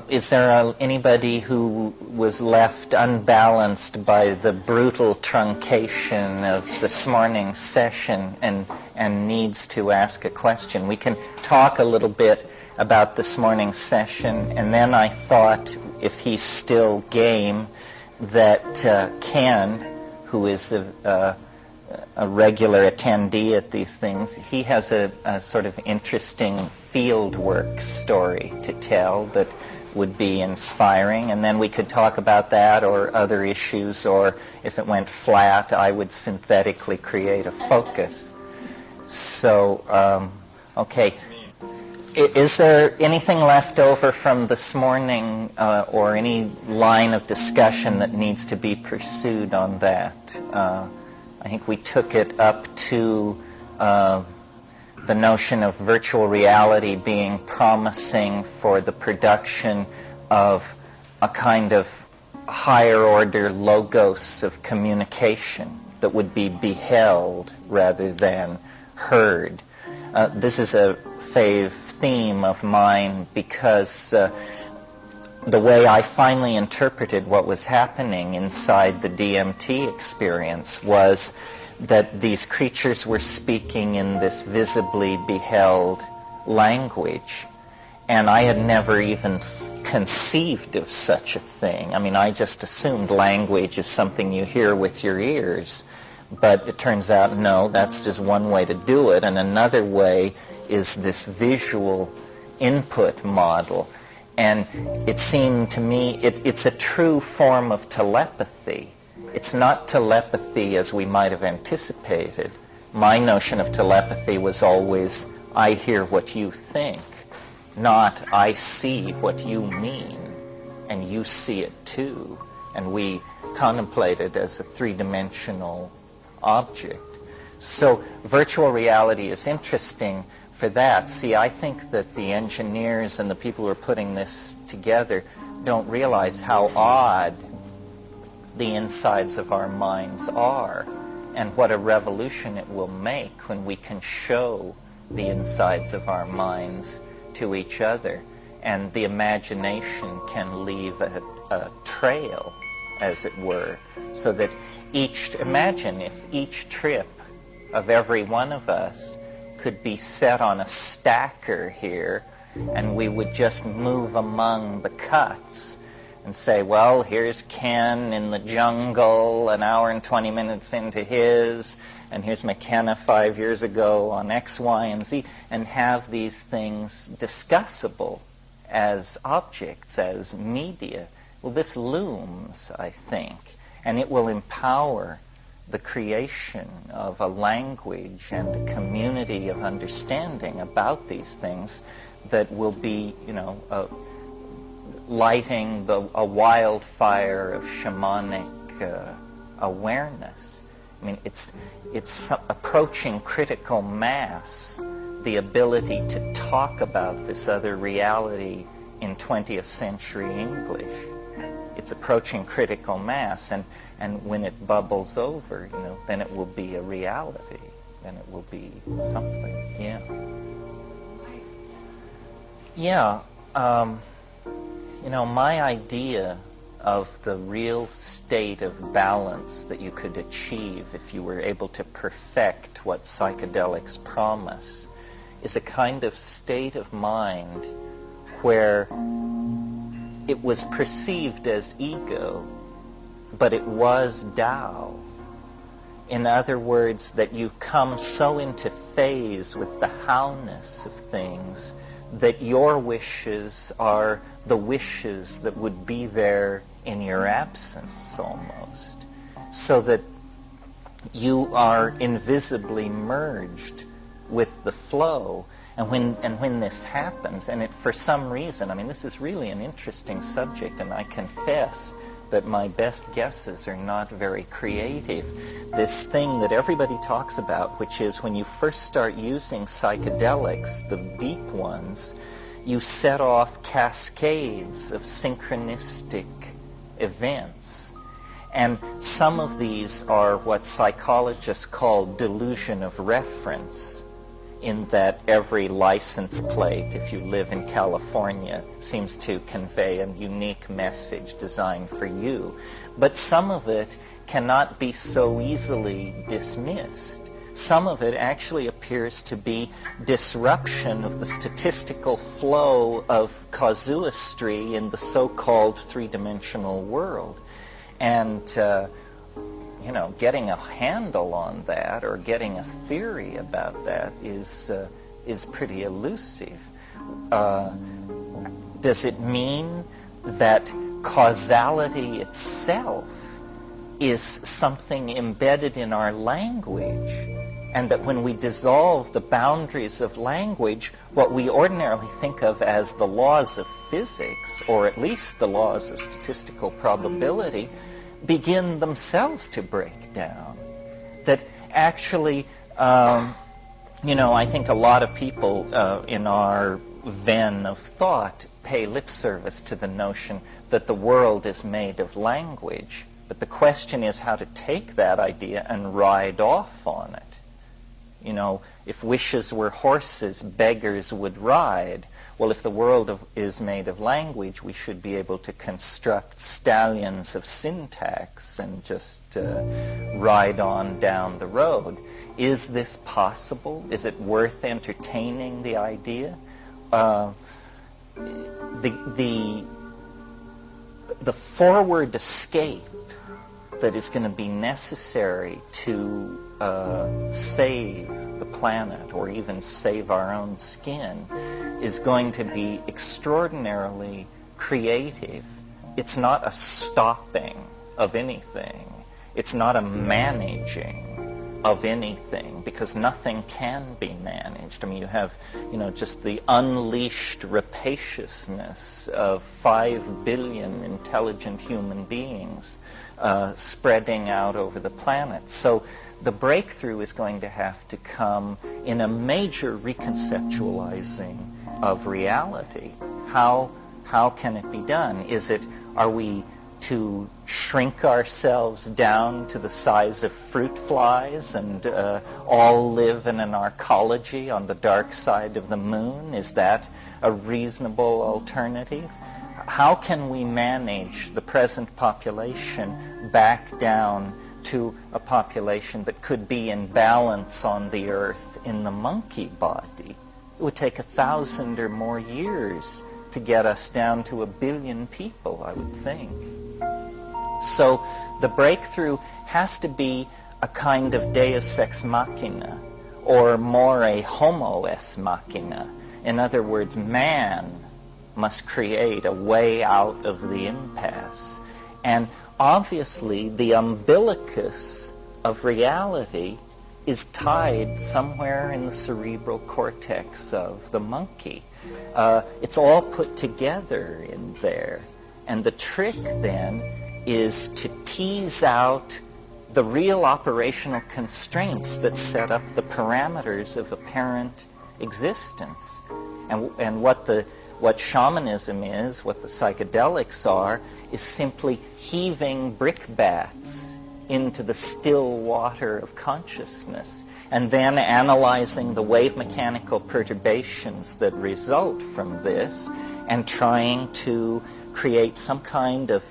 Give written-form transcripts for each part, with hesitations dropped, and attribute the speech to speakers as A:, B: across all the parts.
A: Is there anybody who was left unbalanced by the brutal truncation of this morning's session and needs to ask a question? We can talk a little bit about this morning's session, and then I thought, if he's still game, that Ken, who is a regular attendee at these things, he has a sort of interesting fieldwork story to tell that would be inspiring, and then we could talk about that or other issues, or if it went flat, I would synthetically create a focus. So, okay. Is there anything left over from this morning or any line of discussion that needs to be pursued on that? I think we took it up to the notion of virtual reality being promising for the production of a kind of higher order logos of communication that would be beheld rather than heard. This is a fave theme of mine because the way I finally interpreted what was happening inside the DMT experience was that these creatures were speaking in this visibly beheld language, and I had never even conceived of such a thing. I mean, I just assumed language is something you hear with your ears, but it turns out, no, that's just one way to do it, and another way is this visual input model. And it seemed to me it's a true form of telepathy. It's not telepathy as we might have anticipated. My notion of telepathy was always, I hear what you think, not I see what you mean, and you see it too. And we contemplate it as a three-dimensional object. So virtual reality is interesting for that. See, I think that the engineers and the people who are putting this together don't realize how odd the insides of our minds are, and what a revolution it will make when we can show the insides of our minds to each other, and the imagination can leave a trail, as it were, so that imagine if each trip of every one of us could be set on a stacker here, and we would just move among the cuts and say, well, here's Ken in the jungle an hour and 20 minutes into his, and here's McKenna 5 years ago on X, Y, and Z, and have these things discussable as objects, as media. Well, this looms, I think, and it will empower the creation of a language and a community of understanding about these things that will be, lighting a wildfire of shamanic awareness. I mean, it's approaching critical mass, the ability to talk about this other reality in 20th century English. It's approaching critical mass, and when it bubbles over, then it will be a reality, then it will be something. Yeah. My idea of the real state of balance that you could achieve if you were able to perfect what psychedelics promise is a kind of state of mind where it was perceived as ego, but it was Tao. In other words, that you come so into phase with the how-ness of things that your wishes are the wishes that would be there in your absence almost, so that you are invisibly merged with the flow. And when this happens, and for some reason, this is really an interesting subject, and I confess that my best guesses are not very creative. This thing that everybody talks about, which is when you first start using psychedelics, the deep ones, you set off cascades of synchronistic events. And some of these are what psychologists call delusion of reference. in that every license plate, if you live in California, seems to convey a unique message designed for you. But some of it cannot be so easily dismissed. Some of it actually appears to be disruption of the statistical flow of casuistry in the so-called three-dimensional world. And, getting a handle on that or getting a theory about that is pretty elusive. Does it mean that causality itself is something embedded in our language, and that when we dissolve the boundaries of language, what we ordinarily think of as the laws of physics, or at least the laws of statistical probability, begin themselves to break down? That actually, I think a lot of people in our ven of thought pay lip service to the notion that the world is made of language. But the question is how to take that idea and ride off on it. If wishes were horses, beggars would ride. Well, if the world is made of language, we should be able to construct stallions of syntax and just ride on down the road. Is this possible? Is it worth entertaining the idea? The forward escape that is going to be necessary to save the planet or even save our own skin is going to be extraordinarily creative. It's not a stopping of anything. It's not a managing of anything, because nothing can be managed. I mean, you have, just the unleashed rapaciousness of 5 billion intelligent human beings spreading out over the planet. So the breakthrough is going to have to come in a major reconceptualizing of reality. How can it be done? Are we to shrink ourselves down to the size of fruit flies and all live in an arcology on the dark side of the moon? Is that a reasonable alternative? How can we manage the present population back down to a population that could be in balance on the earth in the monkey body? It would take 1,000 or more years to get us down to 1 billion people, I would think. So the breakthrough has to be a kind of deus ex machina, or more a homo ex machina. In other words, man must create a way out of the impasse. And obviously, the umbilicus of reality is tied somewhere in the cerebral cortex of the monkey. It's all put together in there. And the trick then is to tease out the real operational constraints that set up the parameters of apparent existence. And what shamanism is, what the psychedelics are, is simply heaving brickbats into the still water of consciousness, and then analyzing the wave mechanical perturbations that result from this, and trying to create some kind of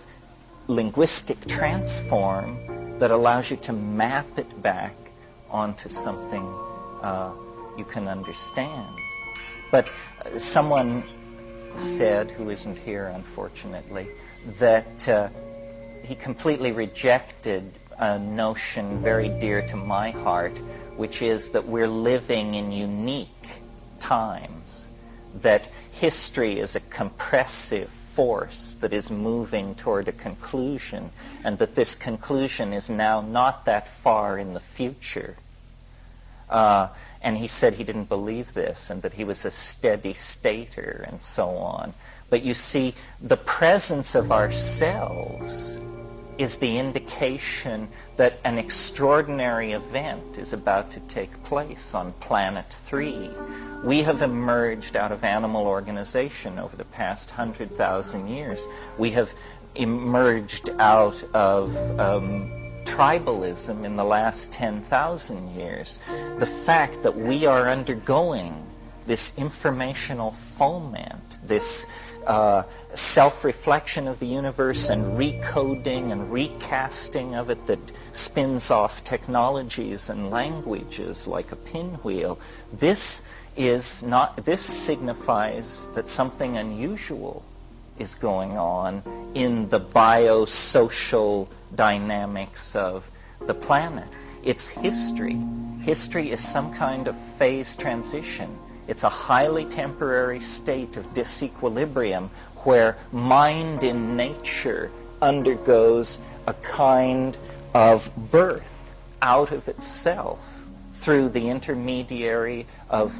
A: linguistic transform that allows you to map it back onto something you can understand. But someone said, who isn't here unfortunately, that he completely rejected a notion very dear to my heart, which is that we're living in unique times, that history is a compressive force that is moving toward a conclusion, and that this conclusion is now not that far in the future. And he said he didn't believe this, and that he was a steady stater, and so on. But you see, the presence of ourselves is the indication that an extraordinary event is about to take place on planet 3. We have emerged out of animal organization over the past 100,000 years. We have emerged out of tribalism in the last 10,000 years. The fact that we are undergoing this informational foment, this self-reflection of the universe and recoding and recasting of it that spins off technologies and languages like a pinwheel. This signifies that something unusual is going on in the biosocial dynamics of the planet. It's history. History is some kind of phase transition. It's a highly temporary state of disequilibrium where mind in nature undergoes a kind of birth out of itself through the intermediary of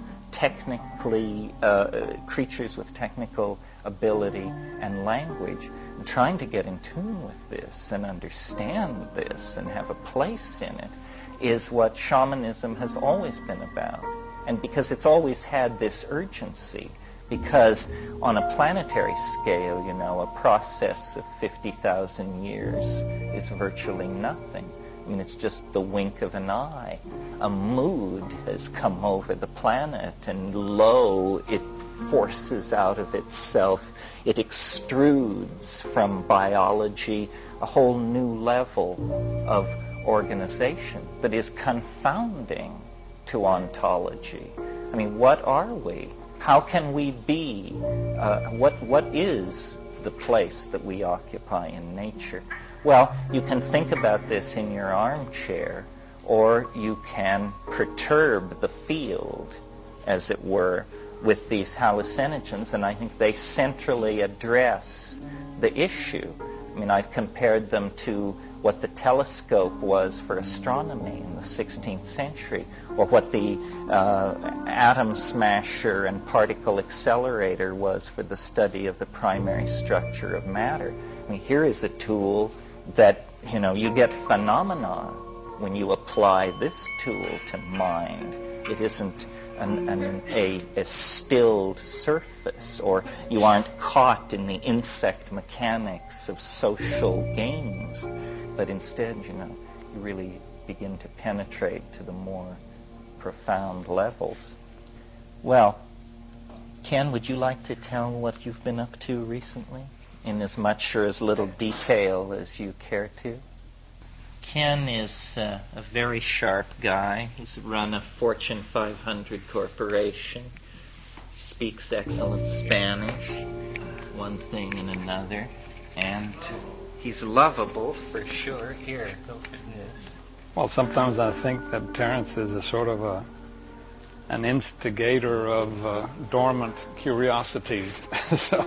A: creatures with technical ability and language. And trying to get in tune with this and understand this and have a place in it is what shamanism has always been about. And because it's always had this urgency, because on a planetary scale, a process of 50,000 years is virtually nothing. I mean, it's just the wink of an eye. A mood has come over the planet, and lo, it forces out of itself, it extrudes from biology a whole new level of organization that is confounding to ontology. I mean, what are we? How can we be? What is the place that we occupy in nature? Well, you can think about this in your armchair, or you can perturb the field, as it were, with these hallucinogens, and I think they centrally address the issue. I mean, I've compared them to what the telescope was for astronomy in the 16th century, or what the atom smasher and particle accelerator was for the study of the primary structure of matter. I mean, here is a tool that, you get phenomena when you apply this tool to mind. It isn't a stilled surface, or you aren't caught in the insect mechanics of social games, but instead, you really begin to penetrate to the more profound levels. Well, Ken, would you like to tell what you've been up to recently, in as much or as little detail as you care to? Ken is a very sharp guy. He's run a Fortune 500 corporation, speaks excellent Spanish, one thing and another, and he's lovable for sure. Here, go for this.
B: Well, sometimes I think that Terrence is a sort of an instigator of dormant curiosities. So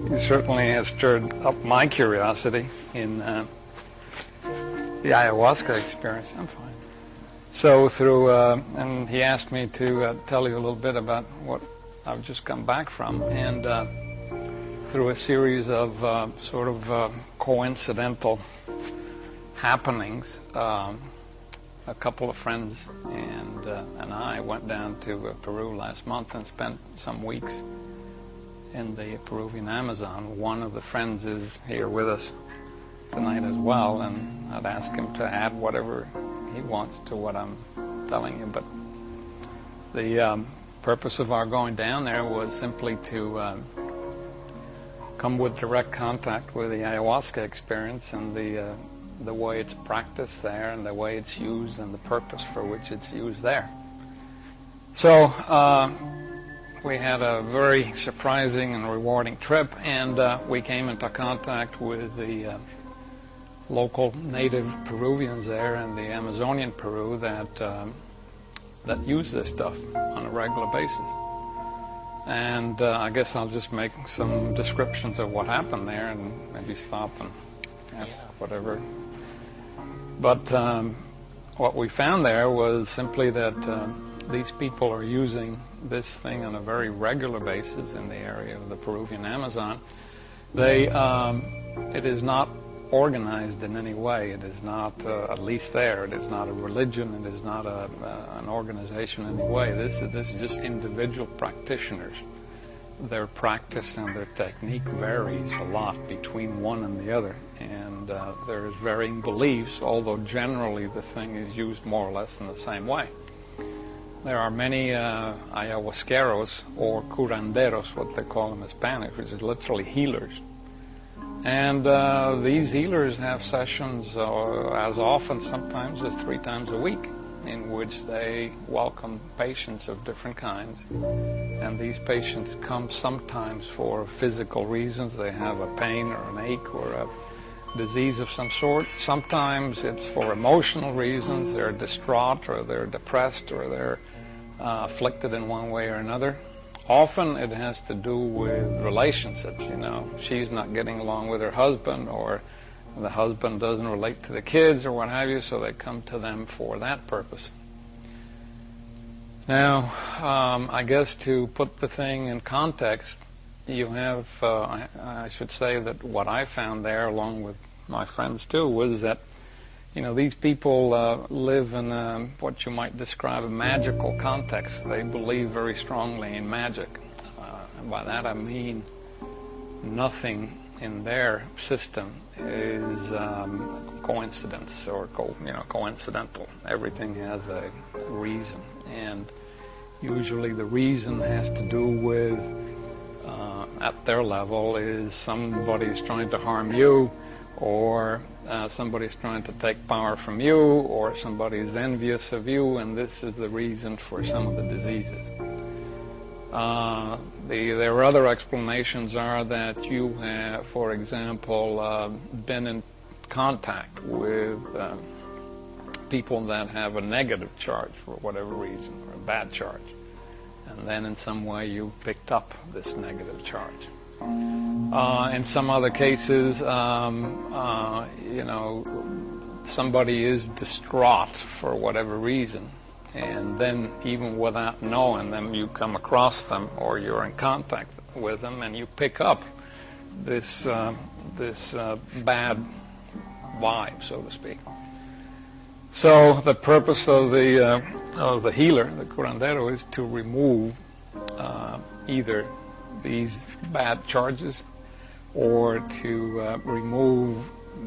B: he certainly has stirred up my curiosity in the ayahuasca experience. I'm fine. So and he asked me to tell you a little bit about what I've just come back from, and through a series of coincidental happenings, a couple of friends and I went down to Peru last month and spent some weeks in the Peruvian Amazon. One of the friends is here with us tonight as well, and I'd ask him to add whatever he wants to what I'm telling you. But the purpose of our going down there was simply to come with direct contact with the ayahuasca experience and the way it's practiced there, and the way it's used, and the purpose for which it's used there. So we had a very surprising and rewarding trip, and we came into contact with the local native Peruvians there in the Amazonian Peru that use this stuff on a regular basis. And I guess I'll just make some descriptions of what happened there, and maybe stop and ask whatever. But what we found there was simply that these people are using this thing on a very regular basis in the area of the Peruvian Amazon. It is not organized in any way. It is not, at least there, it is not a religion. It is not an organization in any way. This is just individual practitioners. Their practice and their technique varies a lot between one and the other, and and there's varying beliefs, although generally the thing is used more or less in the same way. There are many ayahuasqueros, or curanderos, what they call them in Spanish, which is literally healers. And these healers have sessions as often, sometimes as 3 times a week, in which they welcome patients of different kinds. And these patients come sometimes for physical reasons. They have a pain or an ache or a disease of some sort. Sometimes it's for emotional reasons. They're distraught, or they're depressed, or they're afflicted in one way or another. Often it has to do with relationships. She's not getting along with her husband, or the husband doesn't relate to the kids, or what have you, so they come to them for that purpose. Now, I guess to put the thing in context, you have, I should say that what I found there, along with my friends too, was that, these people live in what you might describe a magical context. They believe very strongly in magic. And by that I mean nothing in their system is coincidence or coincidental. Everything has a reason, and usually the reason has to do with, at their level, is somebody's trying to harm you, or somebody's trying to take power from you, or somebody's envious of you, and this is the reason for some of the diseases. Their other explanations are that you have, for example, been in contact with people that have a negative charge for whatever reason, or a bad charge, and then in some way you picked up this negative charge. In some other cases, somebody is distraught for whatever reason, and then even without knowing them, you come across them, or you're in contact with them, and you pick up this bad vibe, so to speak. So the purpose of the healer, the curandero, is to remove either these bad charges, or to remove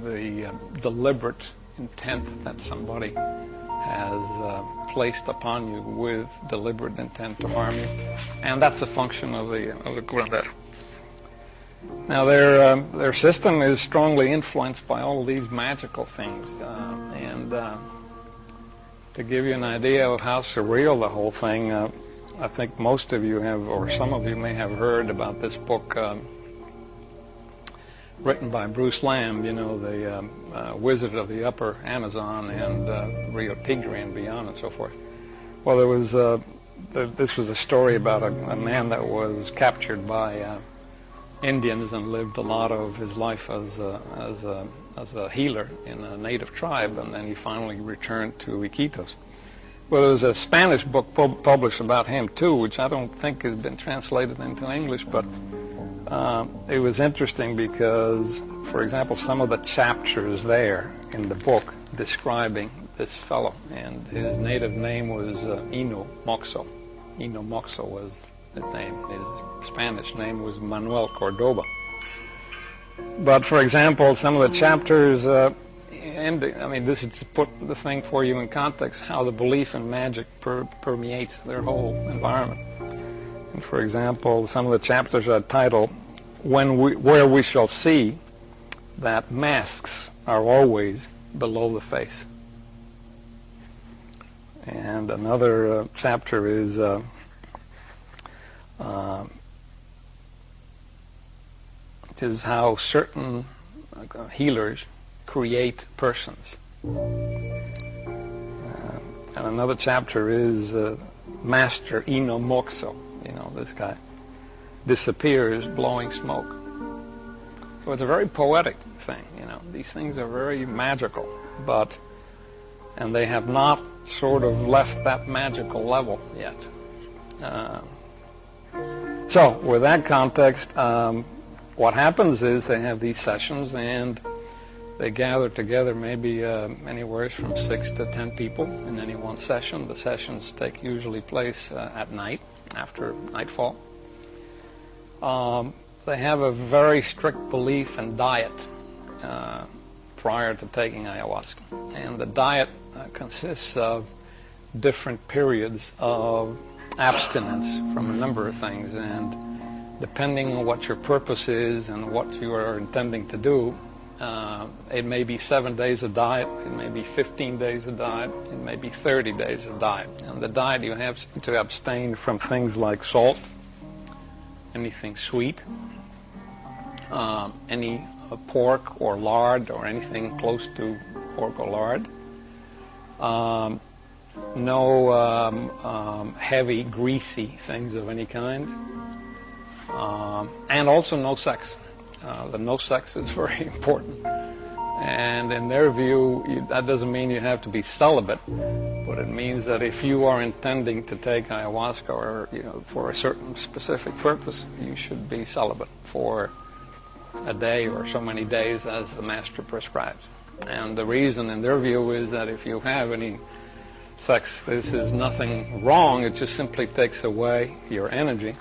B: the deliberate intent that somebody has placed upon you with deliberate intent to harm you, and that's a function of the curandero. Now, their system is strongly influenced by all of these magical things, and to give you an idea of how surreal the whole thing, I think most of you have, or some of you may have heard about this book written by Bruce Lamb, the Wizard of the Upper Amazon and Rio Tigre and beyond and so forth. Well, this was a story about a man that was captured by Indians and lived a lot of his life as a healer in a native tribe, and then he finally returned to Iquitos. Well, there was a Spanish book published about him too, which I don't think has been translated into English, but it was interesting because, for example, some of the chapters there in the book describing this fellow, and his native name was Ino Moxo. Ino Moxo was his name. His Spanish name was Manuel Cordoba. But, for example, some of the chapters, this is to put the thing for you in context, how the belief in magic permeates their whole environment. And, for example, some of the chapters are titled, Where We Shall See That Masks Are Always Below the Face. And another chapter is it is how certain healers create persons. And another chapter is Master Ino Moxo. This guy disappears blowing smoke. So it's a very poetic thing. These things are very magical, and they have not sort of left that magical level yet. So with that context, what happens is they have these sessions, and they gather together maybe anywhere from 6 to 10 people in any one session. The sessions take usually place at night, after nightfall. They have a very strict belief in diet. prior to taking ayahuasca. And the diet consists of different periods of abstinence from a number of things, and depending on what your purpose is and what you are intending to do, it may be 7 days of diet, it may be 15 days of diet, it may be 30 days of diet. And the diet, you have to abstain from things like salt, anything sweet, any pork or lard or anything close to pork or lard, no heavy, greasy things of any kind, and also no sex. The no sex is very important. And in their view, that doesn't mean you have to be celibate, but it means that if you are intending to take ayahuasca or for a certain specific purpose, you should be celibate for a day or so many days as the master prescribes. And the reason in their view is that if you have any sex, this is nothing wrong, it just simply takes away your energy.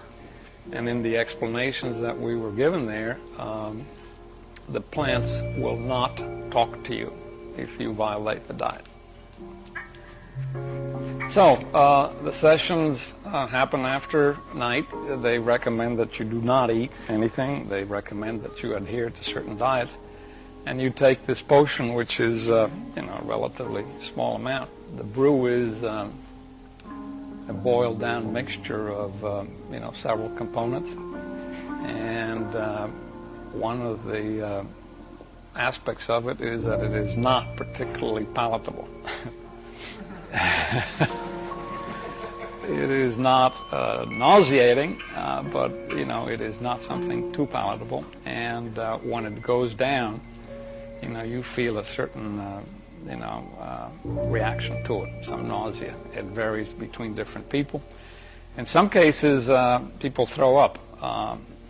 B: And in the explanations that we were given there, the plants will not talk to you if you violate the diet. So, the sessions happen after night. They recommend that you do not eat anything. They recommend that you adhere to certain diets. And you take this potion, which is a relatively small amount. The brew is a boiled down mixture of several components, and one of the aspects of it is that it is not particularly palatable. It is not nauseating, but it is not something too palatable, and when it goes down, you feel a certain reaction to it, some nausea. It varies between different people. In some cases, people throw up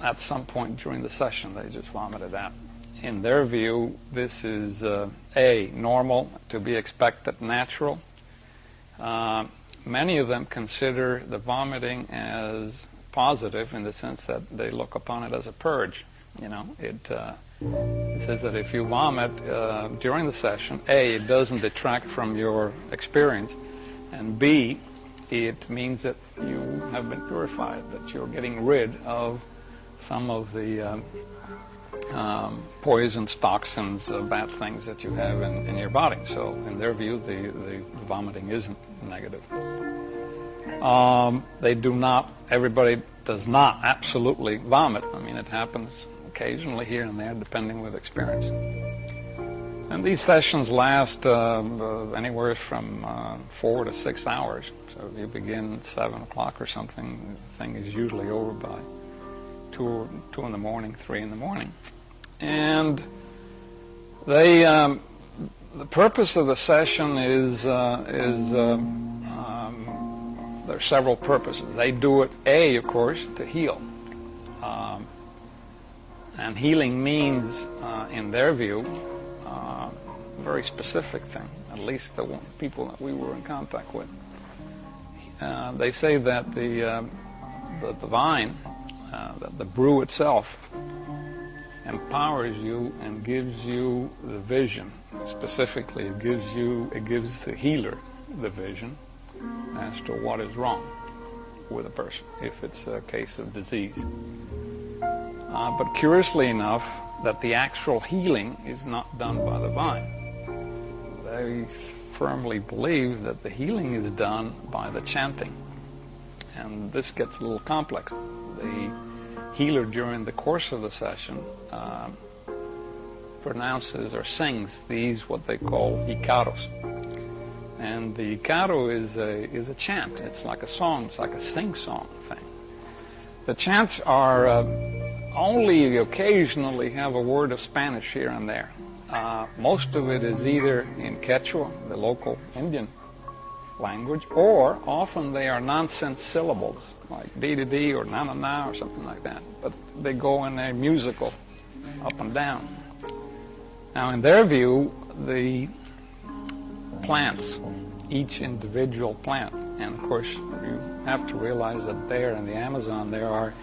B: at some point during the session. They just vomit it out. In their view, this is normal, to be expected, natural. Many of them consider the vomiting as positive in the sense that they look upon it as a purge. It says that if you vomit during the session, it doesn't detract from your experience, and B, it means that you have been purified, that you're getting rid of some of the poisons, toxins, bad things that you have in your body. So in their view, the vomiting isn't negative. Everybody does not absolutely vomit. I mean, it happens occasionally here and there, depending with experience. And these sessions last anywhere from 4 to 6 hours. So if you begin at 7 o'clock or something, the thing is usually over by 2 in the morning, 3 in the morning. And the purpose of the session is there are several purposes. They do it, of course, to heal. And healing means, in their view, a very specific thing, at least the people that we were in contact with. They say that the vine, that the brew itself, empowers you and gives you the vision. Specifically, it gives the healer the vision as to what is wrong with a person, if it's a case of disease. But curiously enough, that the actual healing is not done by the vine. They firmly believe that the healing is done by the chanting. And this gets a little complex. The healer, during the course of the session, pronounces or sings these, what they call icaros. And the icaro is a chant. It's like a song. It's like a sing-song thing. The chants are only occasionally have a word of Spanish here and there. Most of it is either in Quechua, the local Indian language, or often they are nonsense syllables, like D-D-D or na-na-na or something like that. But they go in a musical, up and down. Now, in their view, the plants, each individual plant, and of course you have to realize that there in the Amazon there are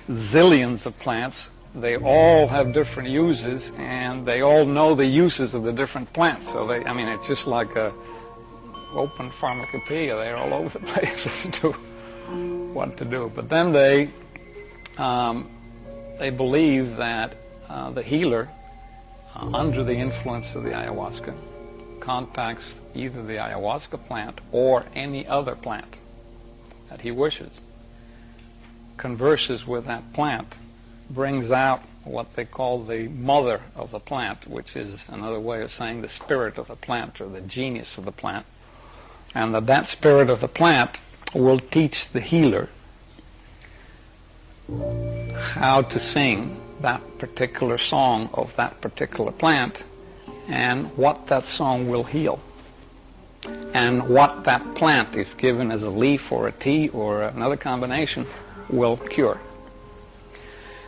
B: zillions of plants they all have different uses, and they all know the uses of the different plants. So it's just like a open pharmacopoeia. They're all over the place as to what to do. But then they believe that the healer, under the influence of the ayahuasca, contacts either the ayahuasca plant or any other plant that he wishes, converses with that plant, brings out what they call the mother of the plant, which is another way of saying the spirit of the plant or the genius of the plant, and that spirit of the plant will teach the healer how to sing that particular song of that particular plant and what that song will heal and what that plant, if given as a leaf or a tea or another combination, will cure.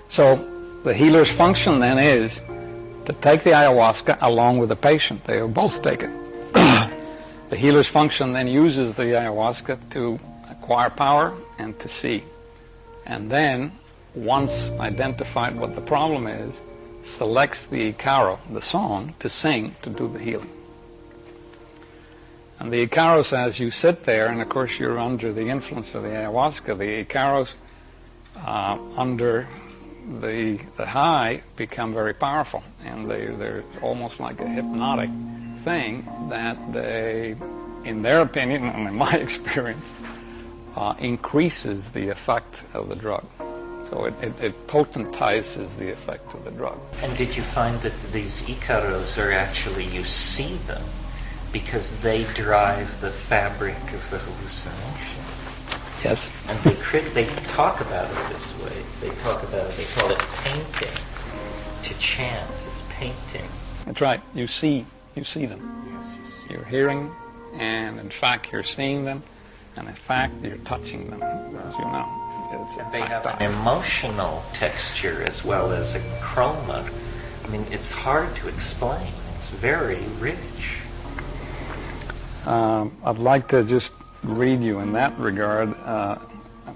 B: So the healer's function then is to take the ayahuasca along with the patient. They will both take it. The healer's function then uses the ayahuasca to acquire power and to see. And then, once identified what the problem is, selects the Icaro, the song, to sing to do the healing. And the Icaros, as you sit there, and of course you're under the influence of the ayahuasca, the Icaros under the high become very powerful, and they're almost like a hypnotic thing that they, in their opinion and in my experience, increases the effect of the drug. So it potentizes the effect of the drug.
A: And did you find that these Icaros are actually, you see them because they drive the fabric of the hallucination?
B: Yes.
A: And they talk about it this way. They talk about it, they call it painting. To chant is painting.
B: That's right. You see them.
A: Yes, you see.
B: You're hearing, and in fact you're seeing them, and in fact you're touching them, as you know.
A: And they have an emotional texture as well as a chroma. I mean, it's hard to explain. It's very rich.
B: I'd like to just read you in that regard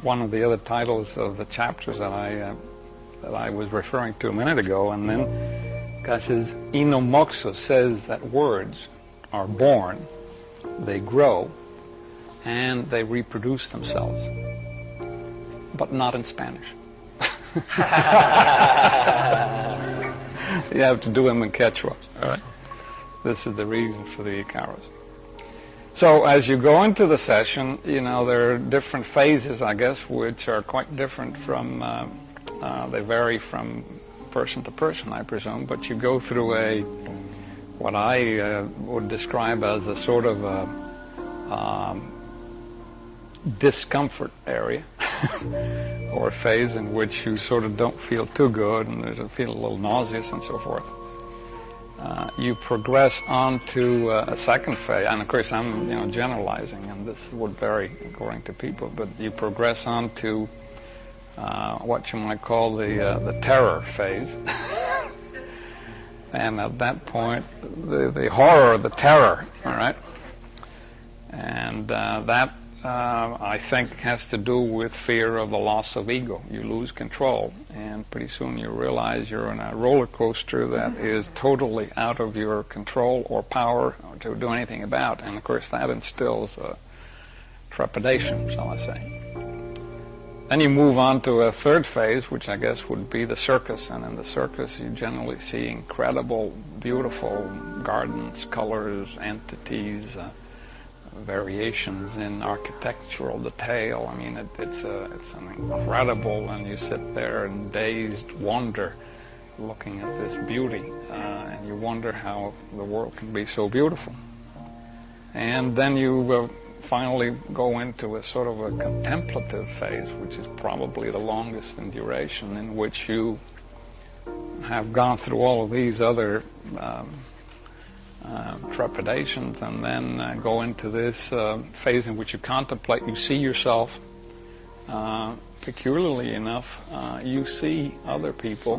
B: one of the other titles of the chapters that I was referring to a minute ago, and then Cassius Inomoxo says that words are born, they grow, and they reproduce themselves, but not in Spanish. You have to do them in Quechua. All right? This is the reason for the Icaros. So as you go into the session, there are different phases, I guess, which are quite different from, they vary from person to person, I presume, but you go through what I would describe as a sort of a discomfort area or a phase in which you sort of don't feel too good and you feel a little nauseous and so forth. You progress on to a second phase, and of course I'm generalizing, and this would vary according to people, but you progress on to what you might call the terror phase. And at that point, the horror, the terror, all right? And that, I think, has to do with fear of the loss of ego. You lose control, and pretty soon you realize you're in a roller coaster that is totally out of your control or power to do anything about. And, of course, that instills trepidation, shall I say. Then you move on to a third phase, which I guess would be the circus. And in the circus, you generally see incredible, beautiful gardens, colors, entities, variations in architectural detail. I mean, it's an incredible, and you sit there in dazed wonder looking at this beauty, and you wonder how the world can be so beautiful. And then you finally go into a sort of a contemplative phase, which is probably the longest in duration, in which you have gone through all of these other trepidations, and then go into this phase in which you contemplate. You see yourself. Peculiarly enough, you see other people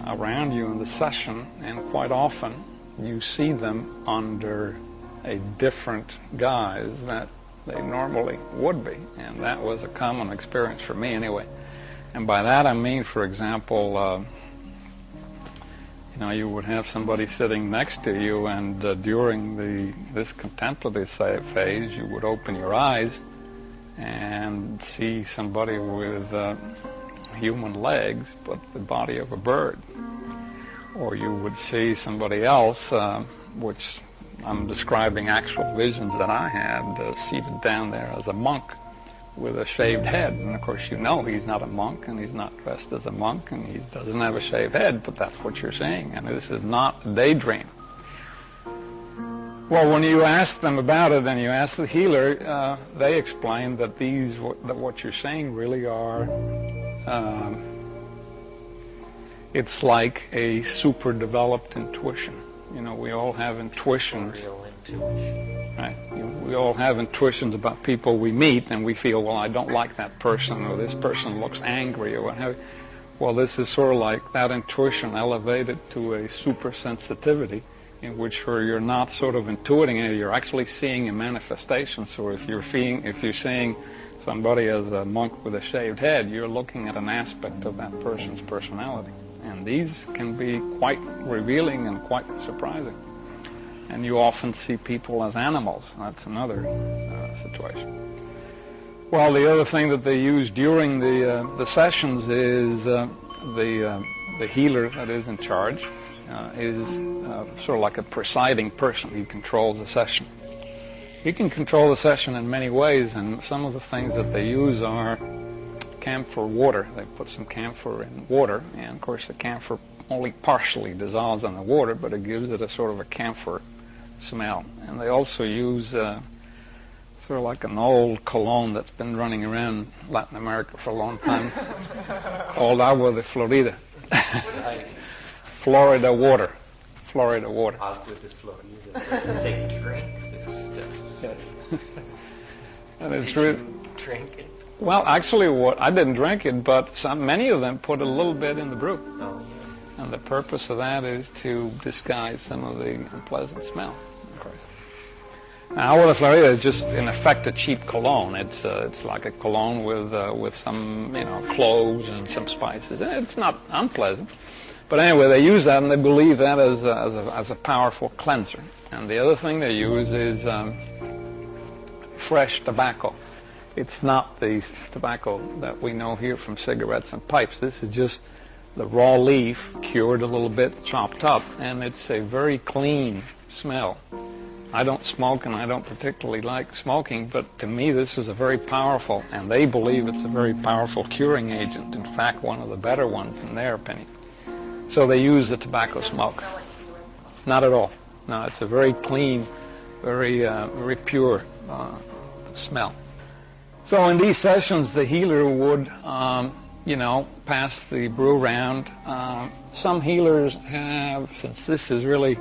B: around you in the session, and quite often you see them under a different guise that they normally would be, and that was a common experience for me anyway. And by that I mean, for example, you would have somebody sitting next to you, and during this contemplative phase, you would open your eyes and see somebody with human legs, but the body of a bird. Or you would see somebody else, which I'm describing actual visions that I had, seated down there as a monk with a shaved head. And of course he's not a monk, and he's not dressed as a monk, and he doesn't have a shaved head, but that's what you're seeing. And this is not a daydream. Well, when you ask them about it, and you ask the healer, they explain that what you're saying really are, it's like a super developed intuition. We all have intuitions. Right? We all have intuitions about people we meet, and we feel, well, I don't like that person, or this person looks angry, or what have you. Well, this is sort of like that intuition elevated to a super sensitivity, in which you're not sort of intuiting it, you're actually seeing a manifestation. So if you're seeing somebody as a monk with a shaved head, you're looking at an aspect of that person's personality. And these can be quite revealing and quite surprising. And you often see people as animals. That's another situation. Well, the other thing that they use during the sessions is the healer that is in charge is sort of like a presiding person. He controls the session. He can control the session in many ways, and some of the things that they use are camphor water. They put some camphor in water, and of course the camphor only partially dissolves in the water, but it gives it a sort of a camphor smell. And they also use sort of like an old cologne that's been running around Latin America for a long time called Agua de Florida. Florida water. Agua
A: de Florida. They drink this stuff.
B: Yes. And it's
A: Did you drink it?
B: Well, actually, I didn't drink it, but many of them put a little bit in the brew.
A: Oh, yeah.
B: And the purpose of that is to disguise some of the unpleasant smell. Now, Agua de Florida is just, in effect, a cheap cologne. It's like a cologne with some, cloves and some spices. It's not unpleasant. But anyway, they use that, and they believe that as a powerful cleanser. And the other thing they use is fresh tobacco. It's not the tobacco that we know here from cigarettes and pipes. This is just the raw leaf, cured a little bit, chopped up, and it's a very clean smell. I don't smoke, and I don't particularly like smoking, but to me this is a very powerful, and they believe it's a very powerful curing agent. In fact, one of the better ones in their opinion. So they use the tobacco smoke. Not at all. No, it's a very clean, very pure smell. So in these sessions, the healer would, pass the brew around. Some healers have, since this is really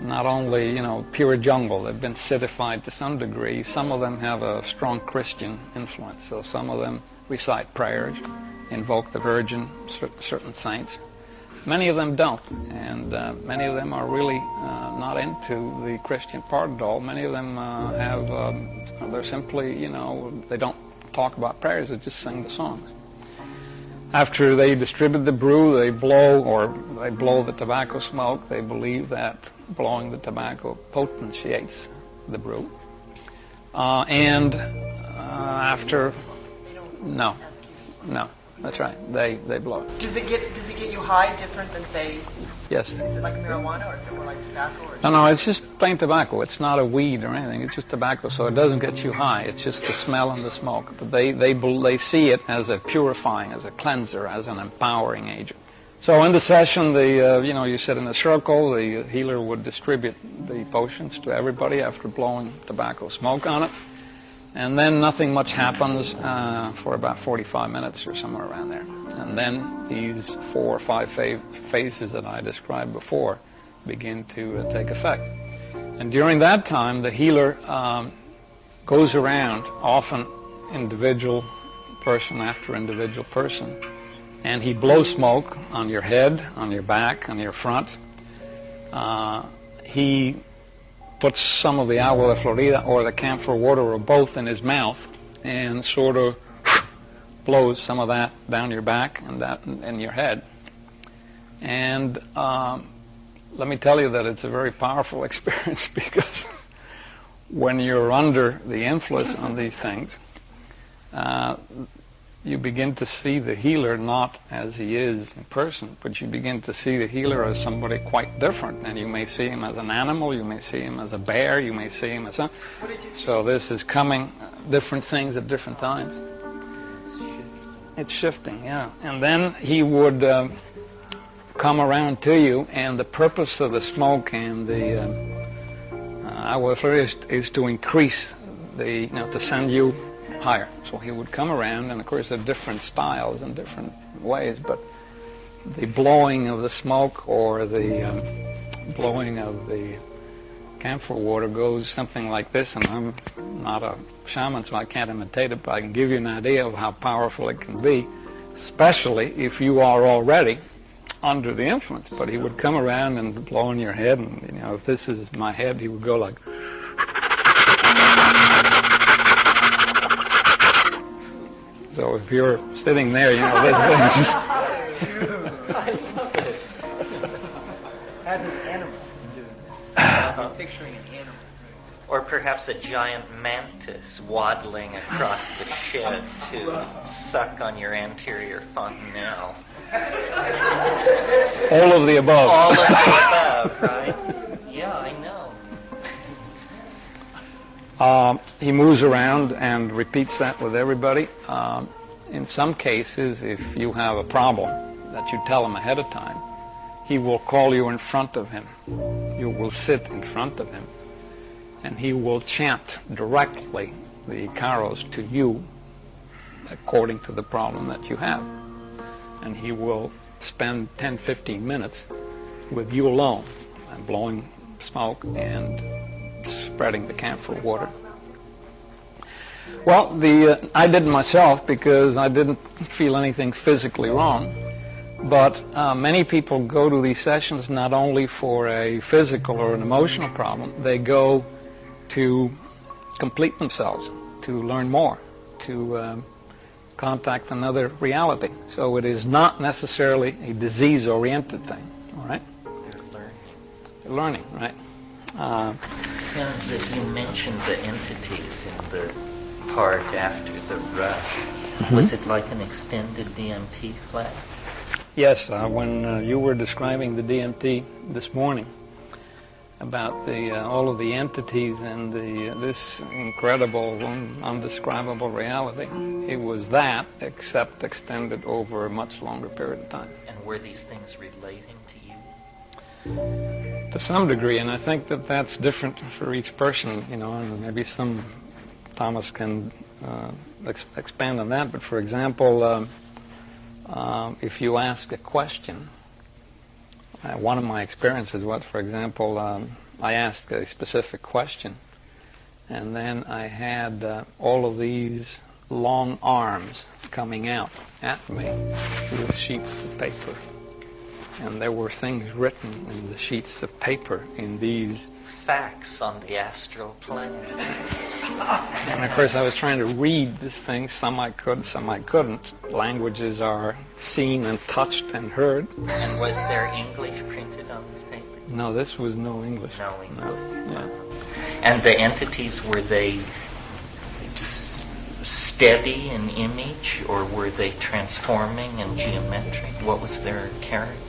B: not only, pure jungle, they've been citified to some degree, some of them have a strong Christian influence. So some of them recite prayers, invoke the Virgin, certain saints. Many of them don't, and many of them are really not into the Christian part at all. Many of them they're simply, they don't talk about prayers, they just sing the songs. After they distribute the brew, they blow the tobacco smoke. They believe that blowing the tobacco potentiates the brew. After, no. That's right. They blow it.
C: Does it get you high different than, say,
B: yes.
C: Is it like marijuana, or is it more like tobacco?
B: No, it's just plain tobacco. It's not a weed or anything. It's just tobacco, so it doesn't get you high. It's just the smell and the smoke. But they see it as a purifying, as a cleanser, as an empowering agent. So in the session, you sit in a circle. The healer would distribute the potions to everybody after blowing tobacco smoke on it. And then nothing much happens for about 45 minutes or somewhere around there. And then these 4 or 5 phases that I described before begin to take effect. And during that time, the healer goes around, often individual person after individual person, and he blows smoke on your head, on your back, on your front. He puts some of the Agua de Florida or the camphor water or both in his mouth and sort of blows some of that down your back and that in your head. And let me tell you that it's a very powerful experience, because when you're under the influence on these things, you begin to see the healer not as he is in person, but you begin to see the healer as somebody quite different. And you may see him as an animal, you may see him as a bear, you may see him as a... So this is coming, different things at different times. It's shifting, yeah. And then he would come around to you, and the purpose of the smoke and the Ayahuasca is to increase the, to send you higher. So he would come around, and of course there are different styles and different ways, but the blowing of the smoke or the blowing of the camphor water goes something like this, and I'm not a shaman, so I can't imitate it, but I can give you an idea of how powerful it can be, especially if you are already under the influence. But he would come around and blow in your head, and if this is my head, he would go like... So if you're sitting there, this is just...
A: I love it.
D: As an animal doing that. I'm picturing an animal.
A: Or perhaps a giant mantis waddling across the shed to suck on your anterior fontanelle.
B: All of the above.
A: All of the above, right? Yeah, I know.
B: He moves around and repeats that with everybody. In some cases, if you have a problem that you tell him ahead of time, he will call you in front of him. You will sit in front of him, and he will chant directly the carols to you according to the problem that you have. And he will spend 10, 15 minutes with you alone, and blowing smoke and spreading the camphor water. Well, I did it myself because I didn't feel anything physically wrong. But many people go to these sessions not only for a physical or an emotional problem. They go to complete themselves, to learn more, to contact another reality. So it is not necessarily a disease-oriented thing, all right? They're learning, right?
A: You mentioned the entities in the part after the rush. Mm-hmm. Was it like an extended DMT flash?
B: Yes, when you were describing the DMT this morning about all of the entities and this incredible, undescribable reality, it was that, except extended over a much longer period of time.
A: And were these things relating to you?
B: To some degree, and I think that that's different for each person, and maybe Thomas can expand on that, but for example, if you ask a question, one of my experiences was, for example, I asked a specific question, and then I had all of these long arms coming out at me with sheets of paper. And there were things written in the sheets of paper in these
A: facts on the astral plane.
B: And of course I was trying to read this thing. Some I could, some I couldn't. Languages are seen and touched and heard.
A: And was there English printed on this paper?
B: No, this was no English.
A: No English.
B: No. Yeah.
A: And the entities, were they steady in image, or were they transforming and geometric? What was their character?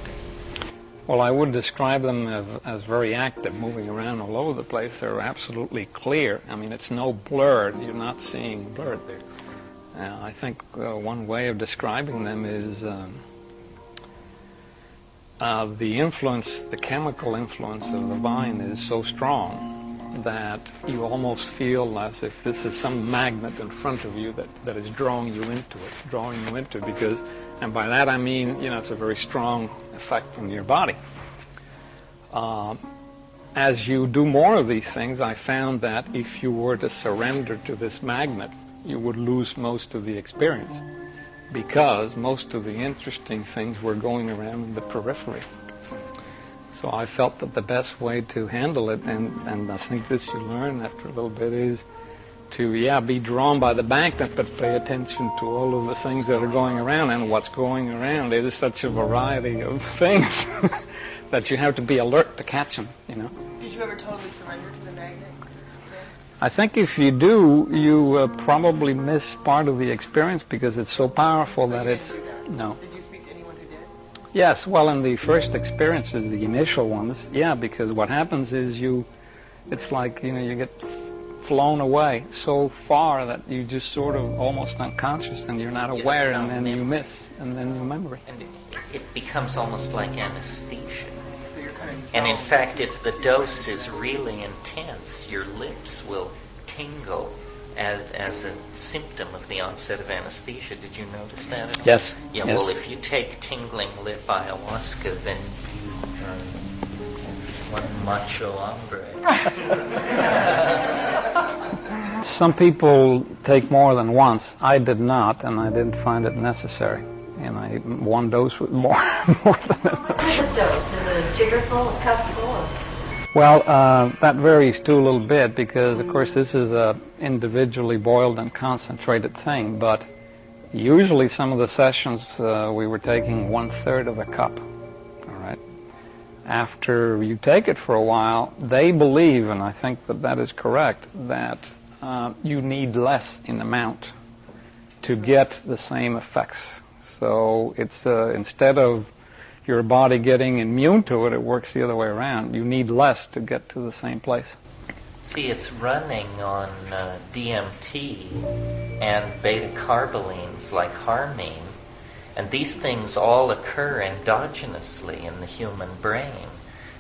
B: Well, I would describe them as very active, moving around all over the place. They're absolutely clear. I mean, it's no blurred. You're not seeing blurred there. I think one way of describing them is the influence, the chemical influence of the vine is so strong that you almost feel as if this is some magnet in front of you that is drawing you into it, because, and by that I mean, it's a very strong effect on your body. As you do more of these things, I found that if you were to surrender to this magnet, you would lose most of the experience, because most of the interesting things were going around in the periphery. So I felt that the best way to handle it, and I think this you learn after a little bit, is to be drawn by the bank, but pay attention to all of the things that are going around, and what's going around. It is such a variety of things that you have to be alert to catch them, you know.
C: Did you ever totally surrender to the magnet?
B: I think if you do, you probably miss part of the experience because it's so powerful that it's... No.
C: Did you speak to anyone who did?
B: Yes, well, in the first experiences, the initial ones, yeah, because what happens is it's like, you know, you get flown away so far that you just sort of almost unconscious and you're not aware, and then you miss, and then you remember.
A: And it becomes almost like anesthesia.
C: So you're kind of
A: And in fact, if the dose is really intense, your lips will tingle as a symptom of the onset of anesthesia. Did you notice that at all?
B: Yes.
A: Yeah,
B: yes.
A: well, if you take tingling lip ayahuasca, then you are one macho hombre.
B: Some people take more than once. I did not, and I didn't find it necessary. And one dose was more than enough.
E: What is a dose? Is it a jigger full, a cup full?
B: Well, that varies too a little bit because, of course, this is a individually boiled and concentrated thing. But usually, some of the sessions we were taking 1/3 of a cup. All right. After you take it for a while, they believe, and I think that is correct, that you need less in amount to get the same effects. So it's instead of your body getting immune to it, it works the other way around. You need less to get to the same place.
A: See, it's running on DMT and beta-carbolines like harmine, and these things all occur endogenously in the human brain.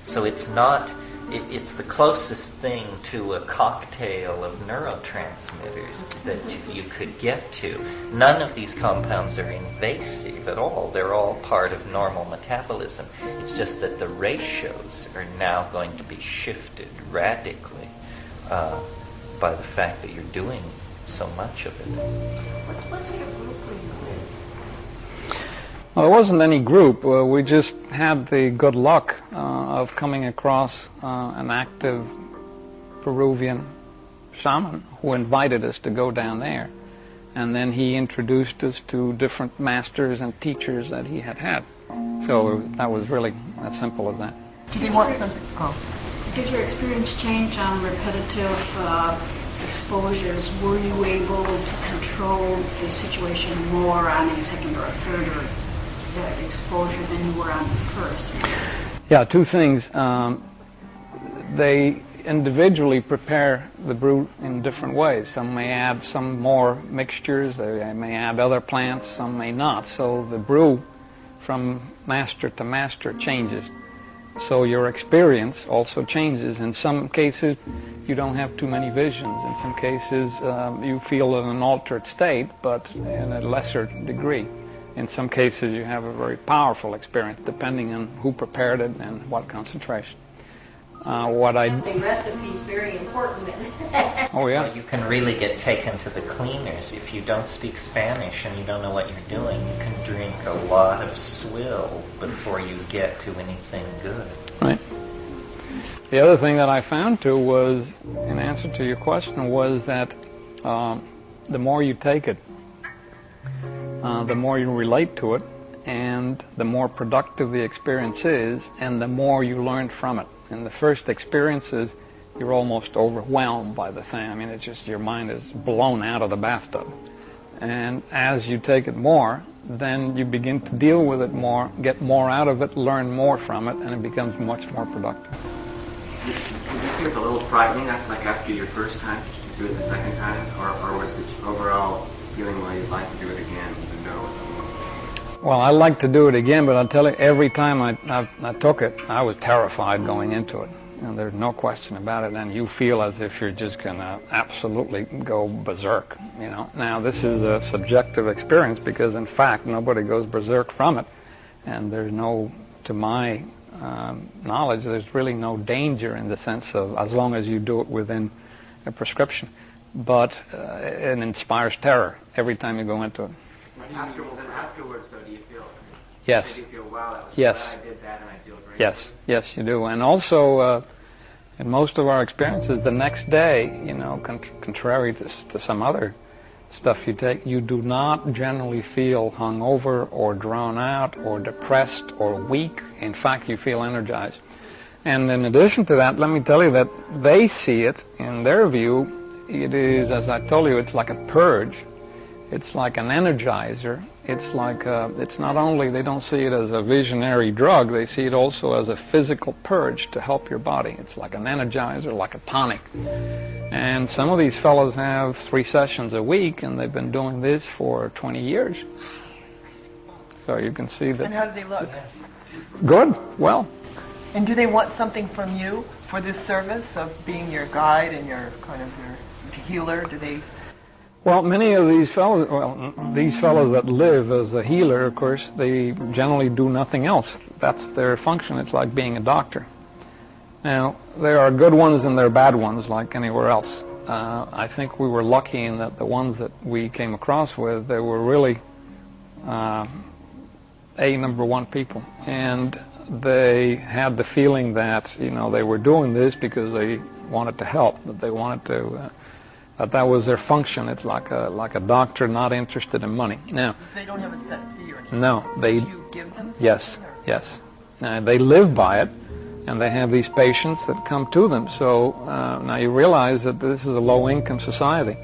A: So it's not, it's the closest thing to a cocktail of neurotransmitters that you could get to. None of these compounds are invasive at all. They're all part of normal metabolism. It's just that the ratios are now going to be shifted radically by the fact that you're doing so much of it.
E: What's your group were you in?
B: Well, there wasn't any group. We just had the good luck of coming across an active Peruvian shaman who invited us to go down there. And then he introduced us to different masters and teachers that he had had. So that was really as simple as that.
C: Did he want something? Oh.
E: Did your experience change on repetitive exposures? Were you able to control the situation more on a second or a third or exposure than you were on the first?
B: Yeah, two things. They individually prepare the brew in different ways. Some may add some more mixtures, they may add other plants, some may not. So the brew from master to master changes. So your experience also changes. In some cases, you don't have too many visions. In some cases, you feel in an altered state, but in a lesser degree. In some cases, you have a very powerful experience, depending on who prepared it and what concentration.
E: The recipe's very important.
B: Oh, yeah.
A: Well, you can really get taken to the cleaners. If you don't speak Spanish and you don't know what you're doing, you can drink a lot of swill before you get to anything good.
B: Right. The other thing that I found, too, was, in answer to your question, was that the more you take it, the more you relate to it, and the more productive the experience is, and the more you learn from it. In the first experiences, you're almost overwhelmed by the thing. I mean, it's just your mind is blown out of the bathtub. And as you take it more, then you begin to deal with it more, get more out of it, learn more from it, and it becomes much more productive.
F: Did you see it a little frightening, like after your first time, to do it the second time, or was the overall feeling like you'd like to do it again, even though it was only?
B: Well, I like to do it again, but I'll tell you, every time I took it, I was terrified going into it. And there's no question about it. And you feel as if you're just going to absolutely go berserk, you know. Now, this is a subjective experience because, in fact, nobody goes berserk from it. And there's no, to my knowledge, there's really no danger in the sense of as long as you do it within a prescription. But it inspires terror every time you go into it.
F: Afterwards, though, do you feel?
B: Yes.
F: Do you feel, wow, that was
B: yes.
F: glad I did that and I feel great?
B: Yes, yes, you do. And also, In most of our experiences, the next day, contrary to some other stuff you take, you do not generally feel hungover or drawn out or depressed or weak. In fact, you feel energized. And in addition to that, let me tell you that they see it, in their view, it is, as I told you, it's like a purge. It's like an energizer. It's like, it's not only, they don't see it as a visionary drug, they see it also as a physical purge to help your body. It's like an energizer, like a tonic. And some of these fellows have 3 sessions a week, and they've been doing this for 20 years. So you can see that.
C: And how do they look?
B: Good, well.
C: And do they want something from you for this service of being your guide and your kind of your healer? Do they?
B: Well, many of these fellows, these fellows that live as a healer, of course, they generally do nothing else. That's their function. It's like being a doctor. Now, there are good ones and there are bad ones, like anywhere else. I think we were lucky in that the ones that we came across with, they were really number one people. And they had the feeling that, they were doing this because they wanted to help, that they wanted to... that was their function. It's like a doctor not interested in money. Now,
C: they don't have a set fee or anything.
B: No, they.
C: Do you give them?
B: Yes, yes. They live by it, and they have these patients that come to them. So now you realize that this is a low-income society.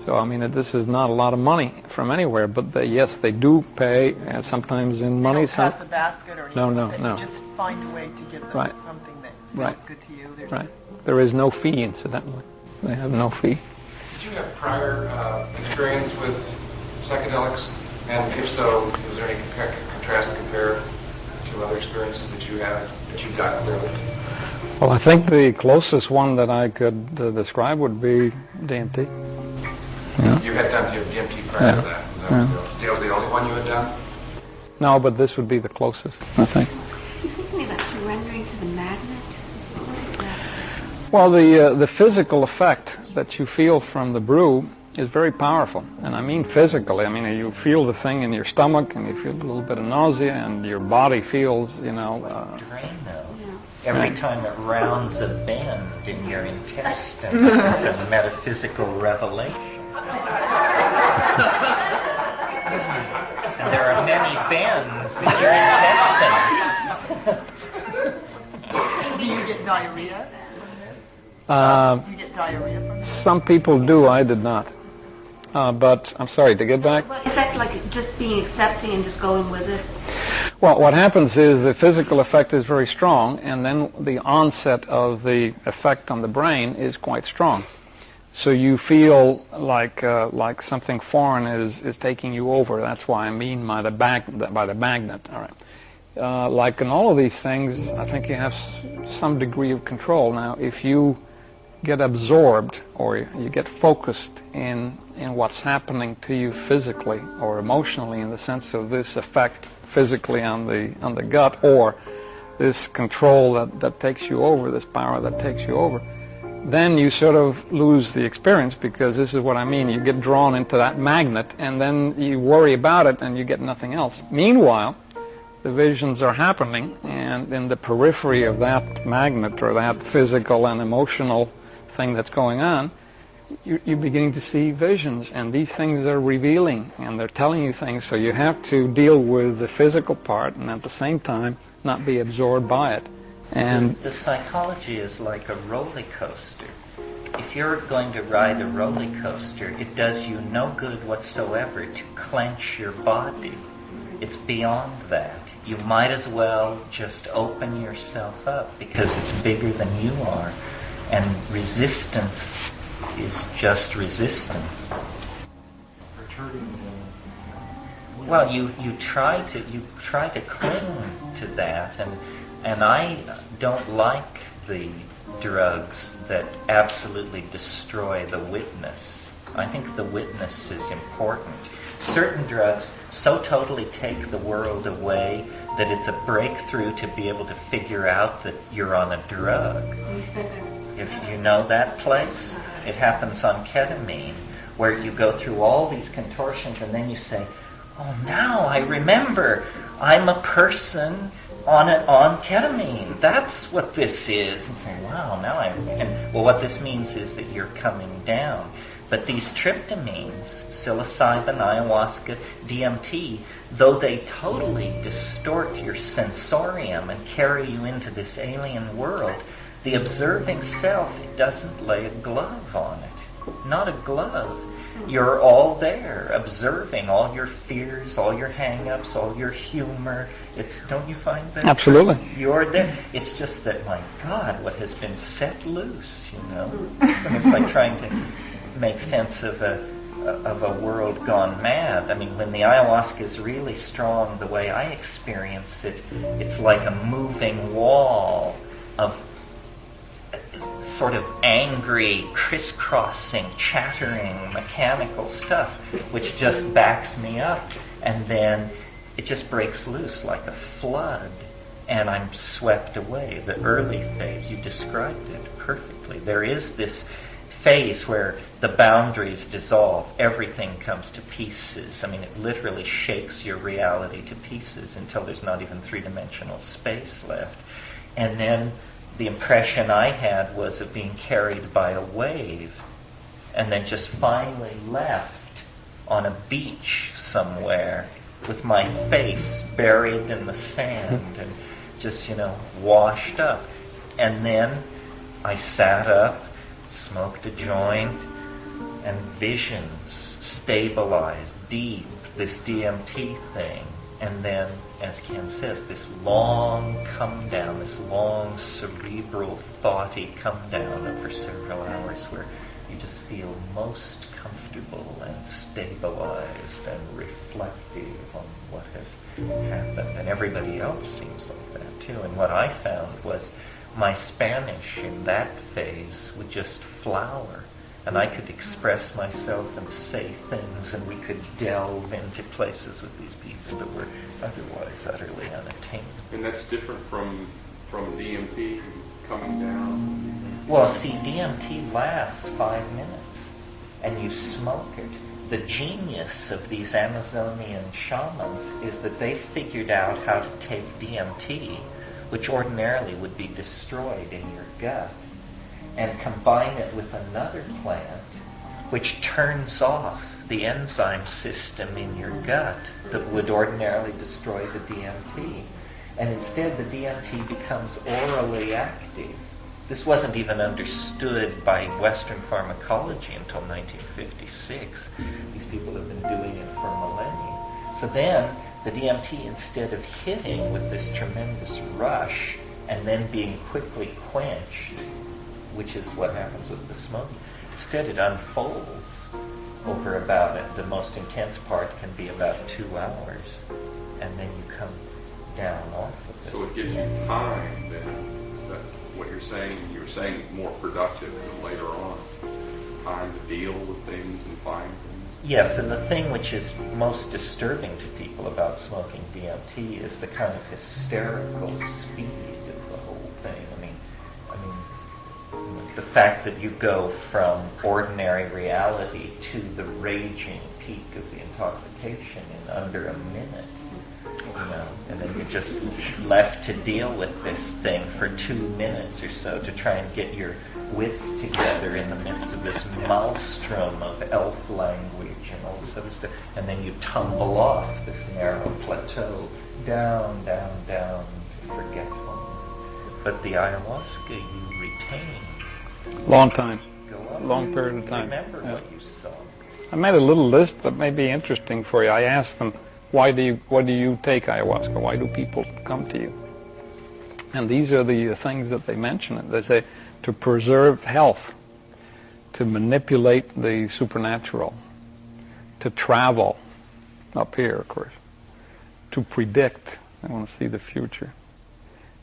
B: So I mean, this is not a lot of money from anywhere. But yes, they do pay, sometimes in money.
C: They don't pass a basket or anything.
B: No.
C: You just find a way to give them something that feels good to you.
B: Right. There is no fee, incidentally. They have no fee.
G: Did you have prior experience with psychedelics? And if so, is there any contrast to compare to other experiences that you had, that you got clearly?
B: Well, I think the closest one that I could describe would be DMT. Yeah.
G: You had done DMT prior to that. That was the only one you had done?
B: No, but this would be the closest, I think.
E: You said something about surrendering to the magnet. What is that?
B: Well, the physical effect that you feel from the brew is very powerful. And I mean physically. I mean, you feel the thing in your stomach, and you feel a little bit of nausea, and your body feels,
A: Every time it rounds a bend in your intestines, it's a metaphysical revelation. And there are many bends in your intestines.
C: Do you get diarrhea? You get diarrhea from it?
B: Some people do. I did not. But I'm sorry, to get back.
E: But is that like just being accepting and just going with it?
B: Well, what happens is the physical effect is very strong, and then the onset of the effect on the brain is quite strong. So you feel like something foreign is taking you over. That's why I mean by the magnet. All right. Like in all of these things, I think you have some degree of control. Now, if you get absorbed or you get focused in what's happening to you physically or emotionally, in the sense of this effect physically on the gut, or this control that takes you over, this power that takes you over, then you sort of lose the experience, because this is what I mean. You get drawn into that magnet, and then you worry about it, and you get nothing else. Meanwhile, the visions are happening, and in the periphery of that magnet or that physical and emotional thing that's going on, you're beginning to see visions, and these things are revealing, and they're telling you things, so you have to deal with the physical part and at the same time not be absorbed by it. And
A: the psychology is like a roller coaster. If you're going to ride a roller coaster, it does you no good whatsoever to clench your body. It's beyond that. You might as well just open yourself up, because it's bigger than you are, and resistance is just resistance. Well, you try to cling to that, and I don't like the drugs that absolutely destroy the witness. I think the witness is important. Certain drugs so totally take the world away that it's a breakthrough to be able to figure out that you're on a drug. If you know that place, it happens on ketamine, where you go through all these contortions and then you say, oh, now I remember, I'm a person on ketamine. That's what this is. And say, wow, now and well, what this means is that you're coming down. But these tryptamines, psilocybin, ayahuasca, DMT, though they totally distort your sensorium and carry you into this alien world, the observing self doesn't lay a glove on it. Not a glove. You're all there, observing all your fears, all your hang-ups, all your humor. Don't you find that?
B: Absolutely.
A: You're there. It's just that, my God, what has been set loose, And it's like trying to make sense of a world gone mad. I mean, when the ayahuasca is really strong, the way I experience it, it's like a moving wall of sort of angry, crisscrossing, chattering, mechanical stuff, which just backs me up, and then it just breaks loose like a flood, and I'm swept away. The early phase, you described it perfectly. There is this phase where the boundaries dissolve, everything comes to pieces. I mean, it literally shakes your reality to pieces until there's not even three-dimensional space left. And then the impression I had was of being carried by a wave, and then just finally left on a beach somewhere with my face buried in the sand and just, washed up. And then I sat up, smoked a joint, and visions stabilized deep, this DMT thing. And then, as Ken says, this long come down, this long cerebral, thoughty come down over several hours where you just feel most comfortable and stabilized and reflective on what has happened. And everybody else seems like that too. And what I found was my Spanish in that phase would just flower. And I could express myself and say things, and we could delve into places with these people that were otherwise utterly unattainable.
H: And that's different from DMT coming down?
A: Well, see, DMT lasts 5 minutes, and you smoke it. The genius of these Amazonian shamans is that they figured out how to take DMT, which ordinarily would be destroyed in your gut, and combine it with another plant which turns off the enzyme system in your gut that would ordinarily destroy the DMT. And instead the DMT becomes orally active. This wasn't even understood by Western pharmacology until 1956. These people have been doing it for millennia. So then the DMT, instead of hitting with this tremendous rush and then being quickly quenched, which is what happens with the smoking, instead it unfolds over about it. The most intense part can be about 2 hours, and then you come down off of it.
H: So it gives you time then. That's what you're saying. You're saying more productive than later on. Time to deal with things and find things.
A: Yes, and the thing which is most disturbing to people about smoking DMT is the kind of hysterical speed of the whole thing. I mean, the fact that you go from ordinary reality to the raging peak of the intoxication in under a minute, and then you're just left to deal with this thing for 2 minutes or so to try and get your wits together in the midst of this maelstrom of elf language and all this other stuff, and then you tumble off this narrow plateau, down, down, down, to forgetfulness. But the ayahuasca you retain.
B: Long time.
A: Go up.
B: Long period of time.
A: Remember
B: Yeah.
A: what you saw.
B: I made a little list that may be interesting for you. I asked them, why do you take ayahuasca? Why do people come to you? And these are the things that they mention. They say to preserve health, to manipulate the supernatural, to travel, up here of course, to predict, I want to see the future,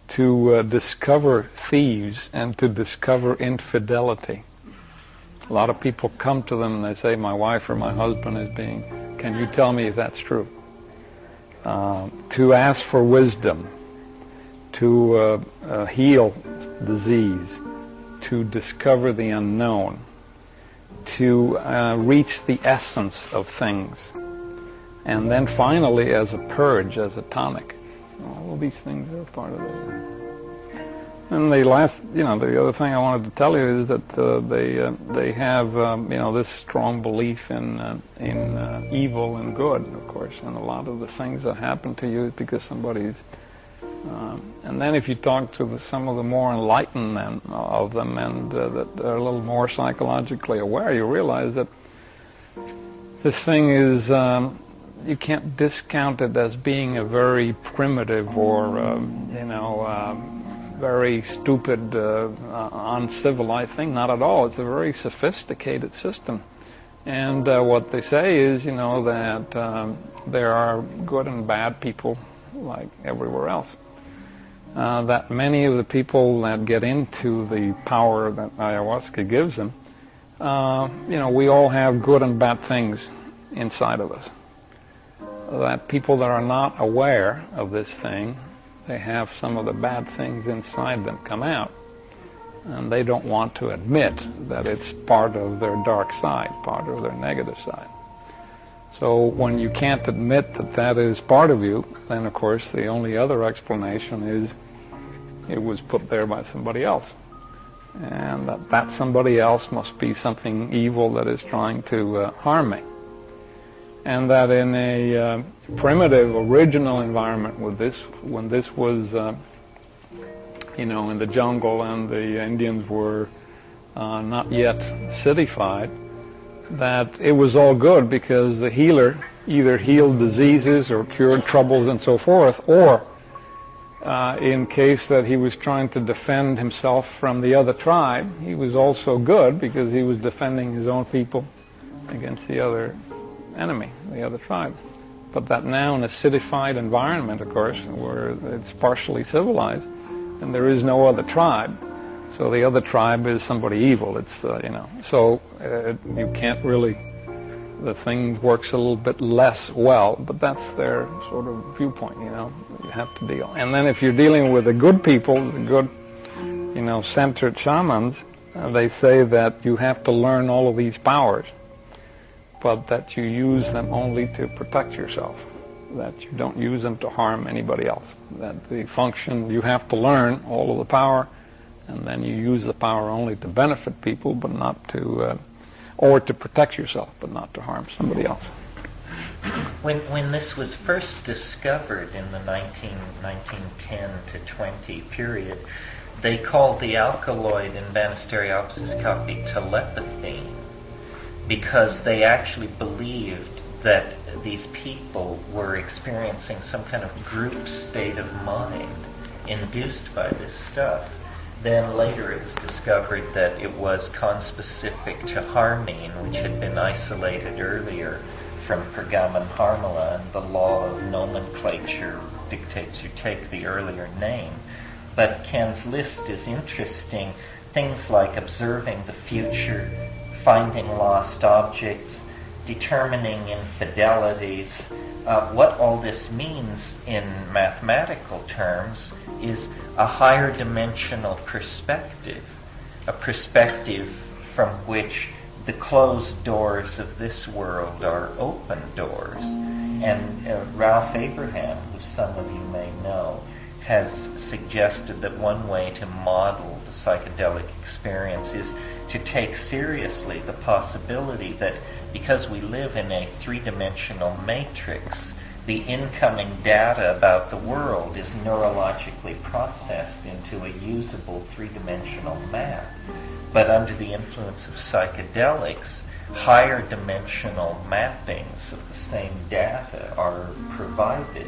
B: to discover thieves and to discover infidelity. A lot of people come to them and they say, my wife or my husband is being, can you tell me if that's true? To ask for wisdom, to heal disease, to discover the unknown, to reach the essence of things. And then finally, as a purge, as a tonic, All of these things are part of it. And the last, the other thing I wanted to tell you is that they have, this strong belief in evil and good, of course, and a lot of the things that happen to you is because somebody's. And then if you talk to some of the more enlightened of them and that are a little more psychologically aware, you realize that this thing is. You can't discount it as being a very primitive or, very stupid, uncivilized thing. Not at all. It's a very sophisticated system. And what they say is, that there are good and bad people like everywhere else. That many of the people that get into the power that ayahuasca gives them, we all have good and bad things inside of us. That people that are not aware of this thing, they have some of the bad things inside them come out. And they don't want to admit that it's part of their dark side, part of their negative side. So when you can't admit that that is part of you, then of course the only other explanation is it was put there by somebody else. And that somebody else must be something evil that is trying to harm me. And that in a primitive, original environment when this was, in the jungle and the Indians were not yet cityfied, that it was all good because the healer either healed diseases or cured troubles and so forth, or in case that he was trying to defend himself from the other tribe, he was also good because he was defending his own people against the other enemy, the other tribe. But that now in a cityfied environment, of course, where it's partially civilized, and there is no other tribe, so the other tribe is somebody evil. It's so you can't really. The thing works a little bit less well, but that's their sort of viewpoint. You have to deal. And then if you're dealing with the good people, the good, centered shamans, they say that you have to learn all of these powers, but that you use them only to protect yourself, that you don't use them to harm anybody else. That the function, you have to learn all of the power, and then you use the power only to benefit people, but not to, or to protect yourself, but not to harm somebody else.
A: When this was first discovered in the 1910 to 20 period, they called the alkaloid in Banisteriopsis caapi telepathy, because they actually believed that these people were experiencing some kind of group state of mind induced by this stuff. Then later it was discovered that it was conspecific to harmine, which had been isolated earlier from Pergamon Harmala, and the law of nomenclature dictates you take the earlier name. But Ken's list is interesting. Things like observing the future, finding lost objects, determining infidelities. What all this means in mathematical terms is a higher dimensional perspective, a perspective from which the closed doors of this world are open doors. And Ralph Abraham, who some of you may know, has suggested that one way to model the psychedelic experience is to take seriously the possibility that because we live in a three-dimensional matrix, the incoming data about the world is neurologically processed into a usable three-dimensional map. But under the influence of psychedelics, higher dimensional mappings of the same data are provided,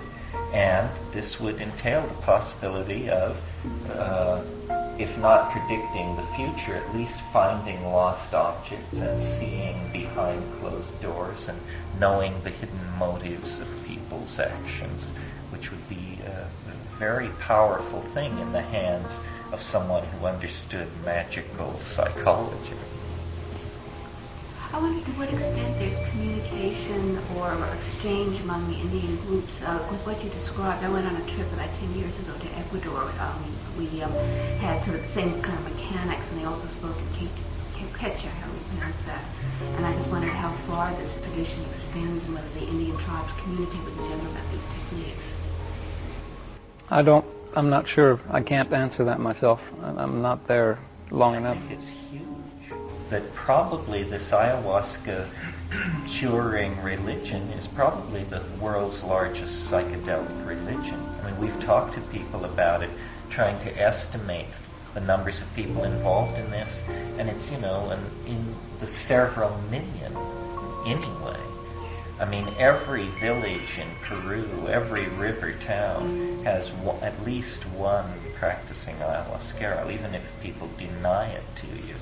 A: and this would entail the possibility of, if not predicting the future, at least finding lost objects and seeing behind closed doors and knowing the hidden motives of people's actions, which would be a very powerful thing in the hands of someone who understood magical psychology.
E: I wonder to what extent there's communication or exchange among the Indian groups. With what you described, I went on a trip about 10 years ago to Ecuador. We had sort of the same kind of mechanics, and they also spoke in Quechua, how we pronounce that. And I just wondered how far this tradition extends and whether the Indian tribes communicate with each other about these techniques.
B: I'm not sure. I can't answer that myself. I'm not there long enough.
A: I think it's huge that probably this ayahuasca curing religion is probably the world's largest psychedelic religion. I mean, we've talked to people about it, trying to estimate the numbers of people involved in this, and it's, in the several million anyway. I mean, every village in Peru, every river town has at least one practicing ayahuasca, even if people deny it to you.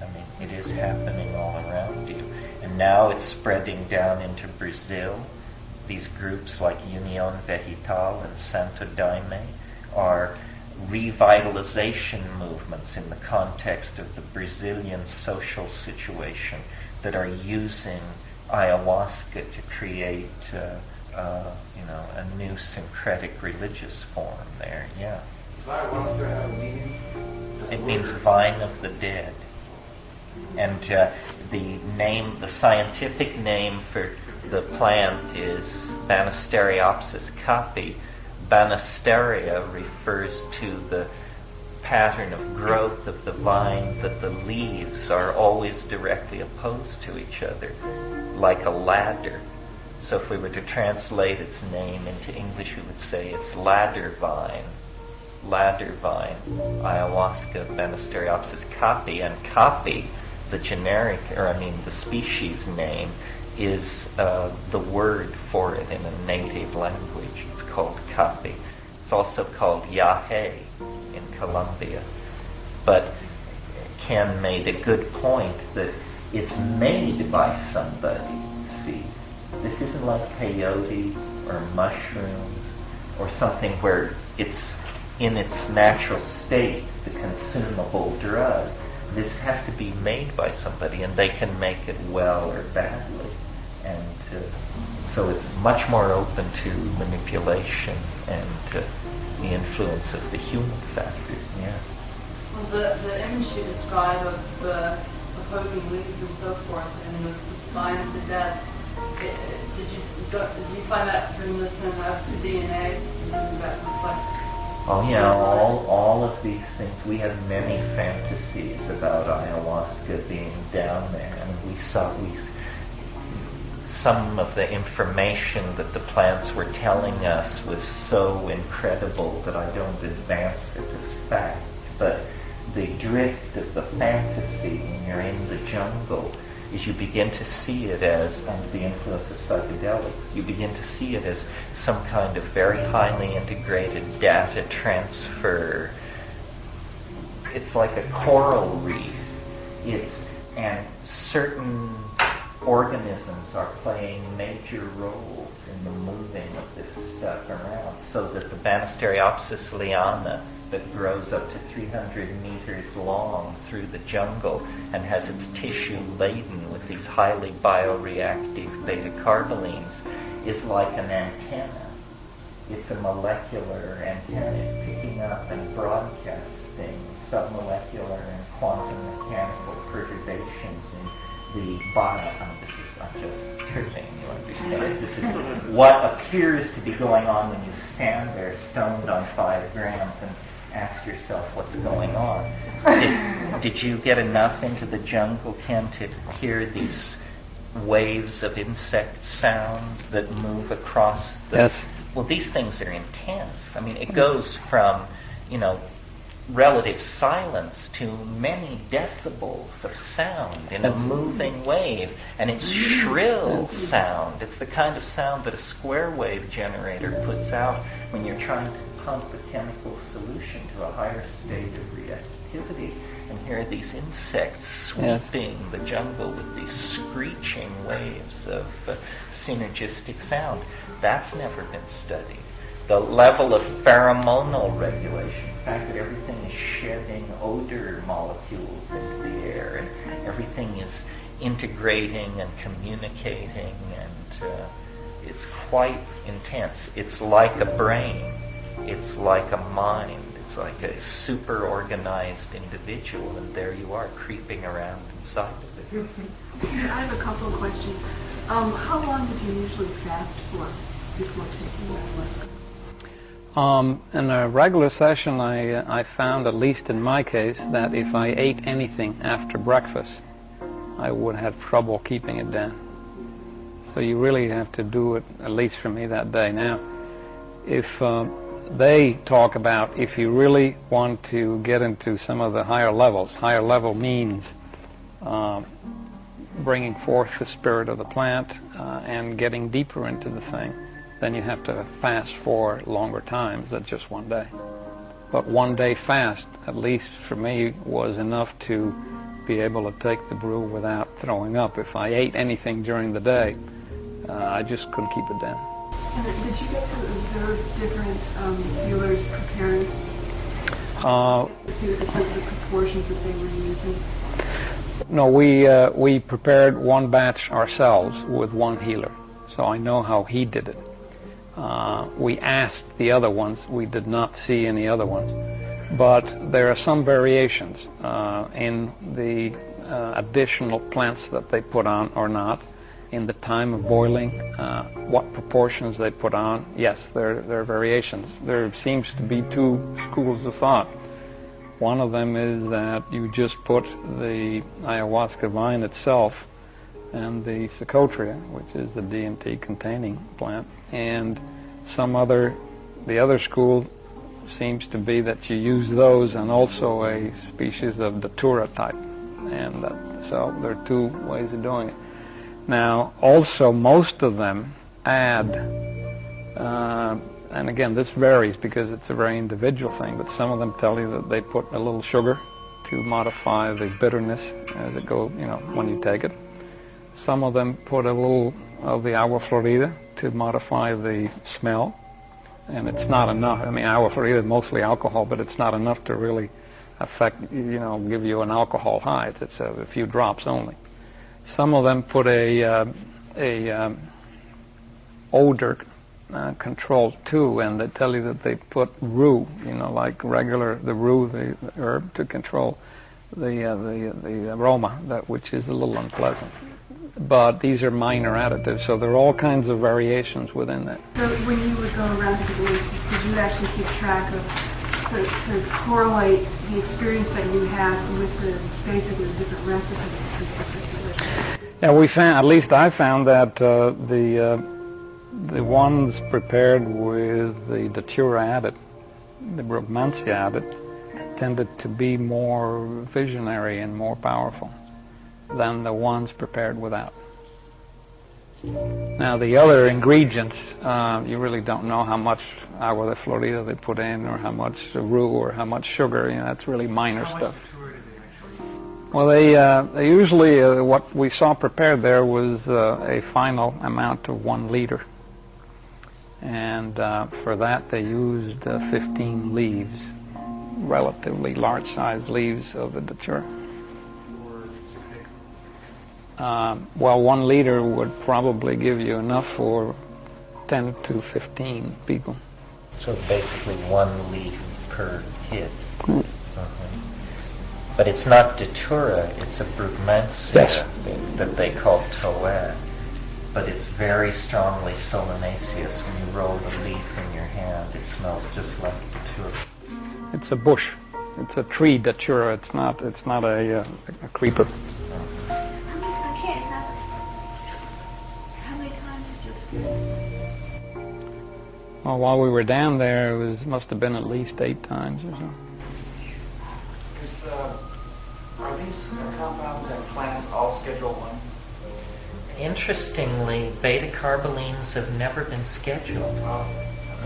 A: I mean, it is happening all around you. And now it's spreading down into Brazil. These groups like Unión Vegetal and Santo Daime are revitalization movements in the context of the Brazilian social situation that are using ayahuasca to create, a new syncretic religious form there. Yeah.
G: Does ayahuasca have a meaning?
A: It means vine of the dead. And the scientific name for the plant is Banisteriopsis caapi. Banisteria refers to the pattern of growth of the vine, that the leaves are always directly opposed to each other, like a ladder. So if we were to translate its name into English, we would say it's ladder vine, ayahuasca, Banisteriopsis caapi. And caapi, the generic, the species name, is the word for it in a native language. It's called caapi. It's also called yahe in Colombia. But Ken made a good point that it's made by somebody. See, this isn't like peyote or mushrooms or something where it's in its natural state, the consumable drug. This has to be made by somebody, and they can make it well or badly. And so it's much more open to manipulation and the influence of the human factor. Yeah.
I: Well, the image you describe of the opposing leaves and so forth, and the vine of the dead, did you find that reminiscent of the DNA? Does that reflect?
A: Oh yeah, all of these things. We had many fantasies about ayahuasca being down there, and some of the information that the plants were telling us was so incredible that I don't advance it as fact. But the drift of the fantasy when you're in the jungle is you begin to see it as, under the influence of psychedelics, you begin to see it as some kind of very highly integrated data transfer. It's like a coral reef. And certain organisms are playing major roles in the moving of this stuff around, so that the Banisteriopsis liana that grows up to 300 meters long through the jungle and has its tissue laden with these highly bioreactive beta-carbolines is like an antenna. It's a molecular antenna picking up and broadcasting submolecular and quantum mechanical perturbations in the body. I'm just tripping, you understand? This is what appears to be going on when you stand there stoned on 5 grams and ask yourself what's going on. Did you get enough into the jungle, Ken, to hear these waves of insect sound that move across the...
B: Yes.
A: Well, these things are intense. I mean, it goes from, relative silence to many decibels of sound in a moving wave, and it's shrill sound. It's the kind of sound that a square wave generator puts out when you're trying to pump a chemical solution to a higher state of reactivity. And here are these insects sweeping the jungle with these screeching waves of synergistic sound. That's never been studied. The level of pheromonal regulation, the fact that everything is shedding odor molecules into the air, and everything is integrating and communicating, and it's quite intense. It's like a brain. It's like a mind. It's like a super organized individual, and there you are creeping around inside of it.
E: I have a couple of questions. How long did you usually fast for before taking ayahuasca?
B: In a regular session, I found, at least in my case, that if I ate anything after breakfast, I would have trouble keeping it down. So you really have to do it, at least for me, that day. Now, if they talk about if you really want to get into some of the higher levels, higher level means bringing forth the spirit of the plant and getting deeper into the thing, then you have to fast for longer times than just one day. But one day fast, at least for me, was enough to be able to take the brew without throwing up. If I ate anything during the day, I just couldn't keep it down.
E: And did you get to observe different healers preparing? The proportions that they were using?
B: No, we prepared one batch ourselves with one healer, so I know how he did it. We asked the other ones. We did not see any other ones. But there are some variations in the additional plants that they put on or not, in the time of boiling, what proportions they put on. Yes, there are variations. There seems to be two schools of thought. One of them is that you just put the ayahuasca vine itself and the Psychotria, which is the DMT-containing plant, and the other school seems to be that you use those and also a species of Datura type, and so there are two ways of doing it. Now, also, most of them add, and again, this varies because it's a very individual thing, but some of them tell you that they put a little sugar to modify the bitterness as it goes, when you take it. Some of them put a little of the agua florida to modify the smell, and it's not enough. I mean, agua florida is mostly alcohol, but it's not enough to really affect, give you an alcohol high. It's a few drops only. Some of them put a odor control too, and they tell you that they put rue, like the rue, the herb, to control the aroma, which is a little unpleasant. But these are minor additives, so there are all kinds of variations within that.
E: So when you would go around to the booths, did you actually keep track of, to correlate the experience that you had with basically the different recipes?
B: Yeah, we found, at least I found that the ones prepared with the Datura added, the Brugmansia added, tended to be more visionary and more powerful than the ones prepared without. Now, the other ingredients, you really don't know how much agua de florida they put in, or how much rue, or how much sugar. That's really minor stuff. Well, they usually, what we saw prepared there was a final amount of 1 liter. And for that they used 15 leaves, relatively large-sized leaves of the Datura. Well, 1 liter would probably give you enough for 10 to 15 people.
A: So basically 1 leaf per hit.
B: Mm.
A: But it's not Datura, it's a Brugmansia that they call Toad. But it's very strongly solanaceous. When you roll the leaf in your hand, it smells just like Datura.
B: It's a bush. It's a tree Datura. It's not a creeper.
E: How many times did you experience?
B: Well, while we were down there, must have been at least 8 times or so.
D: Are these compounds and plants all Schedule 1?
A: Interestingly, beta-carbolines have never been scheduled.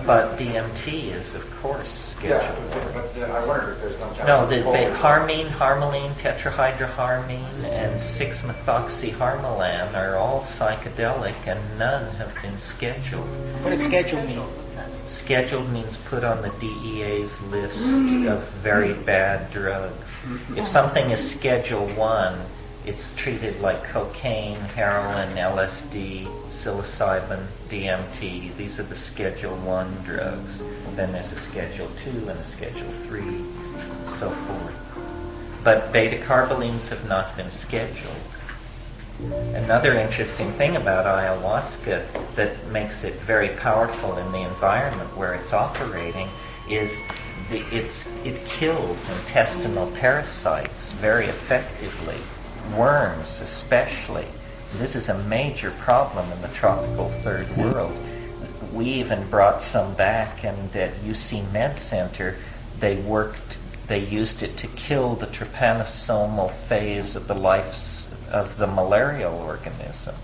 A: But DMT is, of course, scheduled.
G: Yeah, but I wondered if there's some kind
A: No,
G: of...
A: the harmine, harmaline, tetrahydroharmine, and 6-methoxyharmalan are all psychedelic, and none have been scheduled.
D: What does schedule mean?
A: Scheduled means put on the DEA's list of very bad drugs. If something is Schedule 1, it's treated like cocaine, heroin, LSD, psilocybin, DMT. These are the Schedule 1 drugs. Then there's a Schedule 2 and a Schedule 3, and so forth. But beta-carbolines have not been scheduled. Another interesting thing about ayahuasca that makes it very powerful in the environment where it's operating is it kills intestinal parasites very effectively, worms especially. This is a major problem in the tropical third world. We even brought some back, and at UC Med Center they used it to kill the trypanosomal phase of the life of the malarial organism.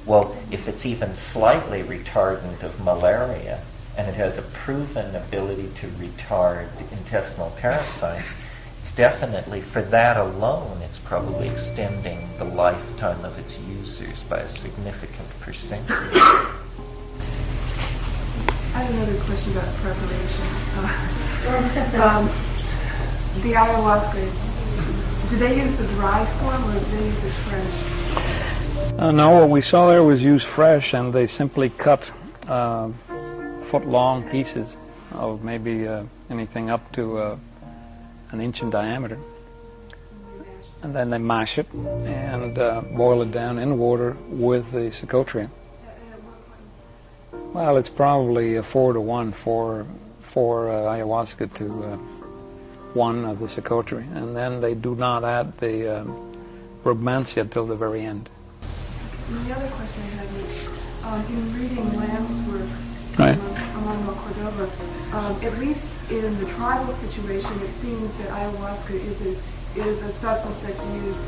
A: Well, if it's even slightly retardant of malaria, and it has a proven ability to retard intestinal parasites, it's definitely, for that alone, it's probably extending the lifetime of its users by a significant percentage.
J: I have another question about preparation. The ayahuasca, do they use the dry form or do they use it fresh?
B: No, what we saw there was used fresh, and they simply cut foot-long pieces of maybe anything up to an inch in diameter. And then they mash it and boil it down in water with the Secotria. Well, it's probably a 4-to-1 for ayahuasca to 1 of the Secotria. And then they do not add the romancia till the very end.
J: And the other question I had was, in reading Lamb's work,
B: right,
J: Amano Cordova, at least in the tribal situation, it seems that ayahuasca is a substance that's used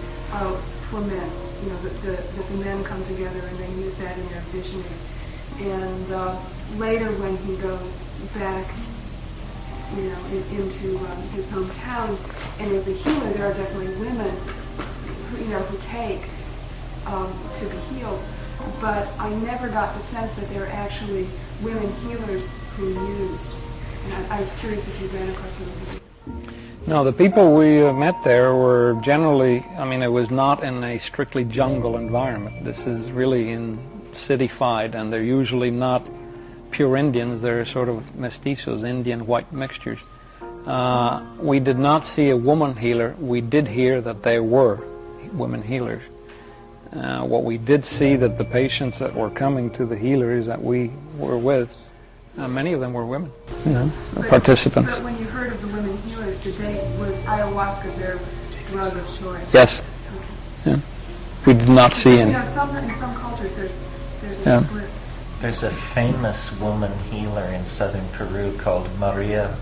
J: for men. You know, that the men come together and they use that in their visioning. And later, when he goes back, you know, into his hometown, and as a healer, there are definitely women who take to be healed. But I never got the sense that there are actually women healers who used. And I was curious if you ran across something.
B: No, the people we met there were generally, I mean, it was not in a strictly jungle environment. This is really citified, and they're usually not pure Indians. They're sort of mestizos, Indian-white mixtures. We did not see a woman healer. We did hear that there were women healers. What we did see, that the patients that were coming to the healers that we were with, many of them were women, participants.
J: But when you heard of the women healers, was ayahuasca their drug of choice?
B: Yes. Okay. Yeah. We did not see any.
J: In some cultures, there's a split.
A: There's a famous woman healer in southern Peru called Maria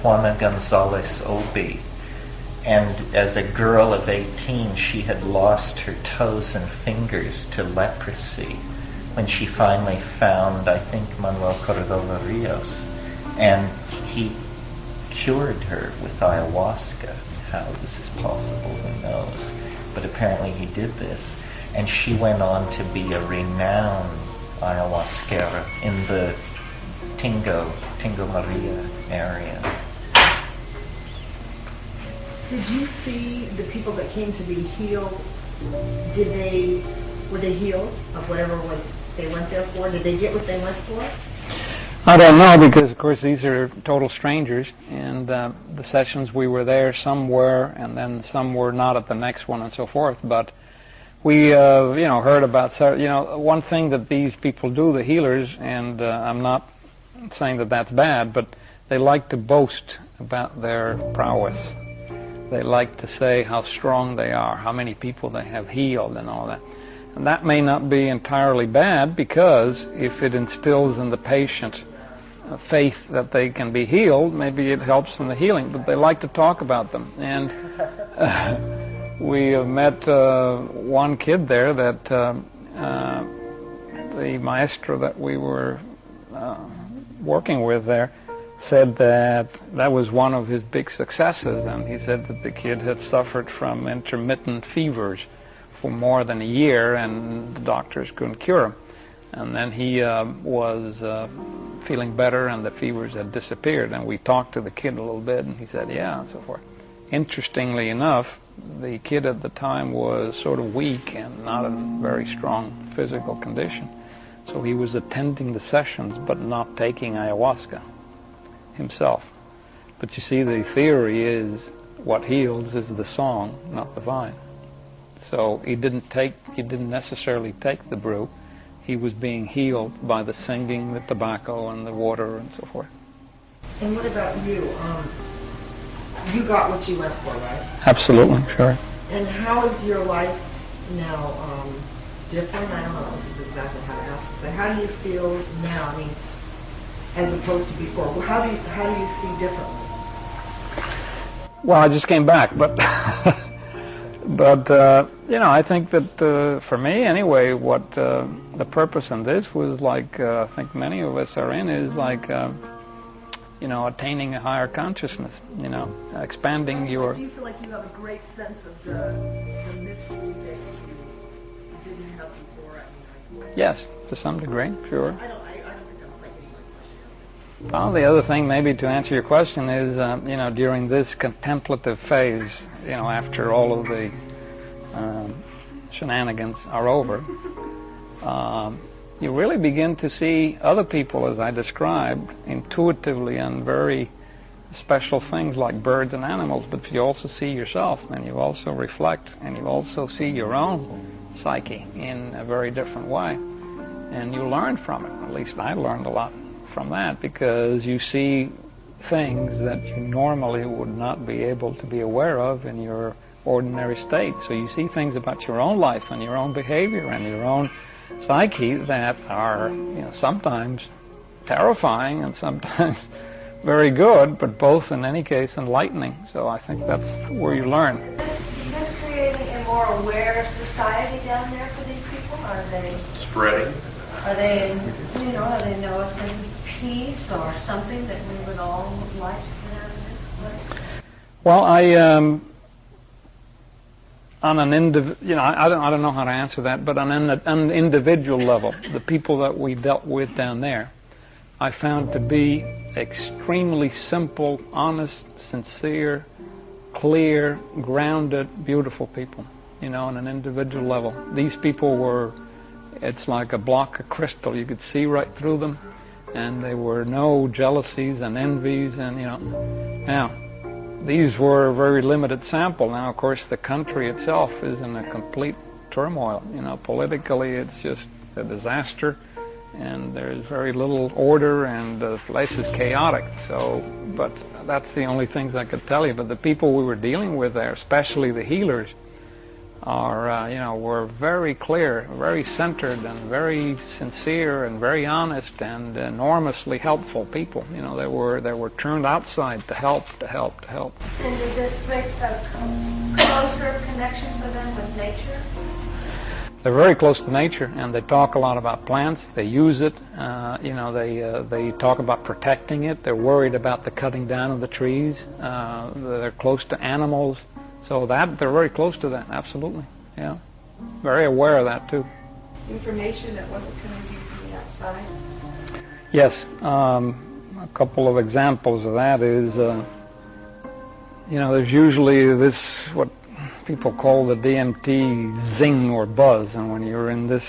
A: Juana Gonzalez Obi. And as a girl of 18, she had lost her toes and fingers to leprosy when she finally found, I think, Manuel Cordova Rios. And he cured her with ayahuasca. How this is possible, who knows? But apparently he did this. And she went on to be a renowned ayahuasquera in the Tingo Maria area.
K: Did you see the people that came to be healed? Were they healed of whatever they went there for? Did they get what they went for?
B: I don't know, because of course these are total strangers, and the sessions we were there, some were, and then some were not at the next one, and so forth. But we, heard about, one thing that these people do, the healers, and I'm not saying that that's bad, but they like to boast about their prowess. They like to say how strong they are, how many people they have healed, and all that. And that may not be entirely bad, because if it instills in the patient faith that they can be healed, maybe it helps in the healing. But they like to talk about them. And we met one kid there that the maestro that we were working with there said that was one of his big successes, and he said that the kid had suffered from intermittent fevers for more than a year, and the doctors couldn't cure him. And then he was feeling better, and the fevers had disappeared. And we talked to the kid a little bit, and he said, yeah, and so forth. Interestingly enough, the kid at the time was sort of weak and not in very strong physical condition. So he was attending the sessions, but not taking ayahuasca himself. But you see, the theory is what heals is the song, not the vine. So he didn't necessarily take the brew. He was being healed by the singing, the tobacco, and the water, and so forth.
K: And what about you? You got what you went for, right?
B: Absolutely, sure.
K: And how is your life now different? I don't know if this is exactly how to ask it, but how do you feel now? I mean, as opposed to before. Well, how do you see differently?
B: Well, I just came back, but I think that for me anyway, what the purpose in this was like I think many of us are in is like attaining a higher consciousness. Expanding your.
J: Do you feel like you have a great sense of the mystery that you didn't have before?
B: Yes, to some degree, sure.
J: I don't think I'm making my question.
B: Well, the other thing, maybe to answer your question, is during this contemplative phase, after all of the shenanigans are over, you really begin to see other people, as I described, intuitively, and very special things like birds and animals. But you also see yourself, and you also reflect, and you also see your own psyche in a very different way, and you learn from it. At least I learned a lot from that, because you see things that you normally would not be able to be aware of in your ordinary state. So you see things about your own life and your own behavior and your own psyche that are sometimes terrifying and sometimes very good, but both in any case enlightening. So I think that's where you learn.
L: Is this creating a more aware society down there for these people? Are they
H: Spreading?
L: Are they know a sense of peace or something that we would all like to get out of this?
B: Well, I on an I don't know how to answer that, but on an individual level, the people that we dealt with down there, I found to be extremely simple, honest, sincere, clear, grounded, beautiful people. On an individual level, these people were. It's like a block of crystal. You could see right through them, and there were no jealousies and envies, and Now, these were a very limited sample. Now, of course, the country itself is in a complete turmoil. Politically, it's just a disaster, and there's very little order, and the place is chaotic. So, but that's the only things I could tell you. But the people we were dealing with there, especially the healers, were very clear, very centered, and very sincere, and very honest, and enormously helpful people. They were turned outside to help.
L: And did this make a closer connection for them with nature?
B: They're very close to nature, and they talk a lot about plants. They use it. They talk about protecting it. They're worried about the cutting down of the trees. They're close to animals. So they're very close to that, absolutely, yeah. Very aware of that, too.
L: Information that wasn't coming from the outside?
B: Yes. A couple of examples of that is, there's usually this, what people call the DMT zing or buzz, and when you're in this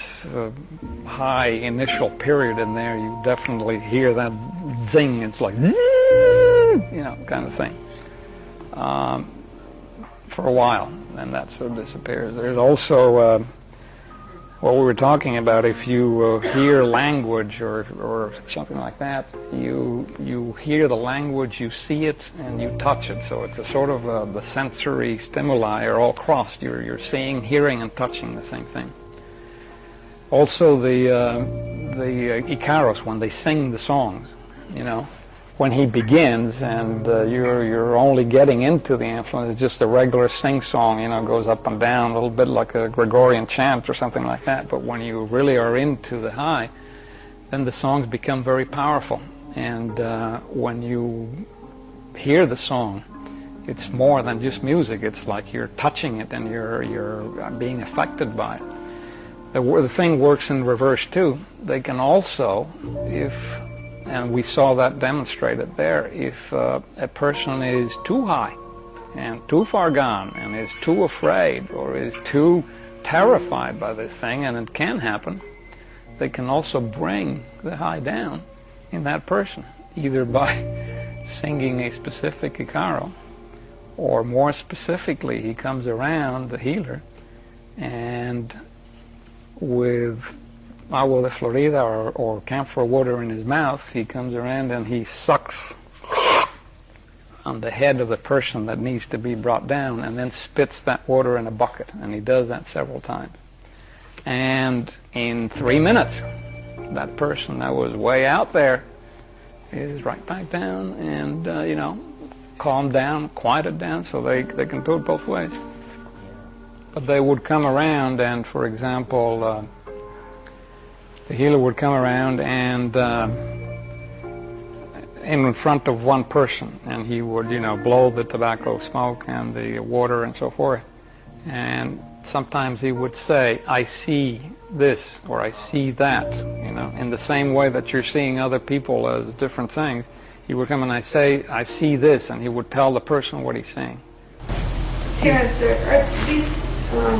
B: high initial period in there, you definitely hear that zing. It's like, kind of thing. For a while, and that sort of disappears. There's also what we were talking about. If you hear language or something like that, you hear the language, you see it, and you touch it. So it's a sort of the sensory stimuli are all crossed. You're seeing, hearing, and touching the same thing. Also, the Icaros, when they sing the songs, when he begins, and you're only getting into the influence, it's just a regular sing-song, goes up and down, a little bit like a Gregorian chant or something like that. But when you really are into the high, then the songs become very powerful. And when you hear the song, it's more than just music. It's like you're touching it and you're being affected by it. The thing works in reverse too. They can also, and we saw that demonstrated there, if a person is too high and too far gone and is too afraid or is too terrified by this thing, and it can happen, they can also bring the high down in that person, either by singing a specific Icaro, or more specifically, he comes around, the healer, and with agua de Florida or camphor water in his mouth, he comes around and he sucks on the head of the person that needs to be brought down and then spits that water in a bucket. And he does that several times. And in 3 minutes, that person that was way out there is right back down and, calmed down, quieted down, so they can do it both ways. But they would come around and, for example, the healer would come around and in front of one person, and he would, blow the tobacco smoke and the water and so forth. And sometimes he would say, I see this, or I see that, in the same way that you're seeing other people as different things. He would come and I see this, and he would tell the person what he's seeing.
J: Terrence, are these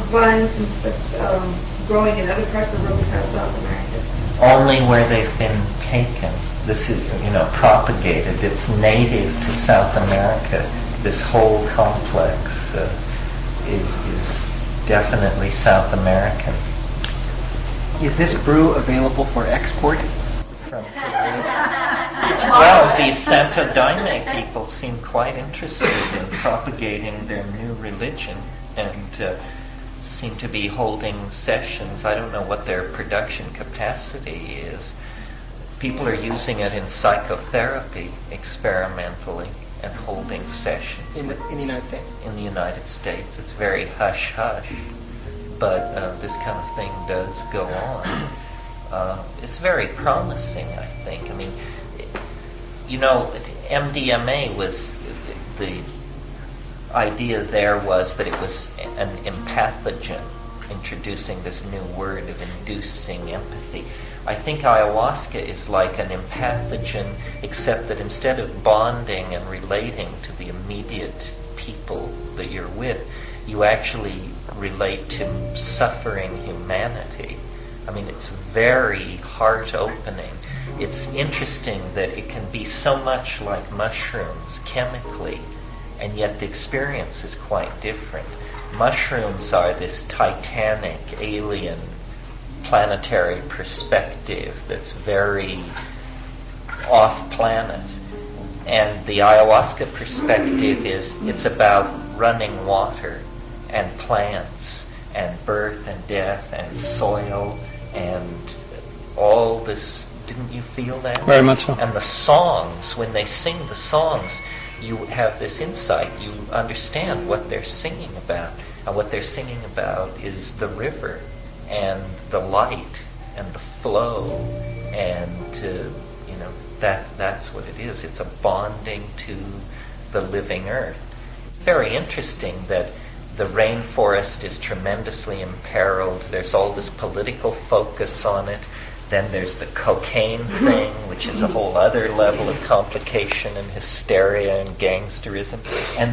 J: vines and stuff growing in other parts of South America?
A: Only where they've been taken. This is, propagated. It's native to South America. This whole complex is definitely South American.
D: Is this brew available for export?
A: From Peru. Well, the Santo Daime people seem quite interested in propagating their new religion and seem to be holding sessions. I don't know what their production capacity is. People are using it in psychotherapy experimentally and holding sessions.
D: In the United States?
A: In the United States. It's very hush-hush, but this kind of thing does go on. It's very promising, I think. I mean, MDMA was, the idea there was that it was an empathogen, introducing this new word of inducing empathy. I think ayahuasca is like an empathogen, except that instead of bonding and relating to the immediate people that you're with, you actually relate to suffering humanity. I mean, it's very heart-opening. It's interesting that it can be so much like mushrooms chemically, and yet the experience is quite different. Mushrooms are this titanic, alien, planetary perspective that's very off-planet. And the ayahuasca perspective is, it's about running water and plants and birth and death and soil and all this. Didn't you feel that?
B: Very much so.
A: And the songs, when they sing the songs, you have this insight. You understand what they're singing about. And what they're singing about is the river and the light and the flow, and that's what it is. It's a bonding to the living earth. It's very interesting that the rainforest is tremendously imperiled. There's all this political focus on it. Then there's the cocaine thing, which is a whole other level of complication and hysteria and gangsterism. And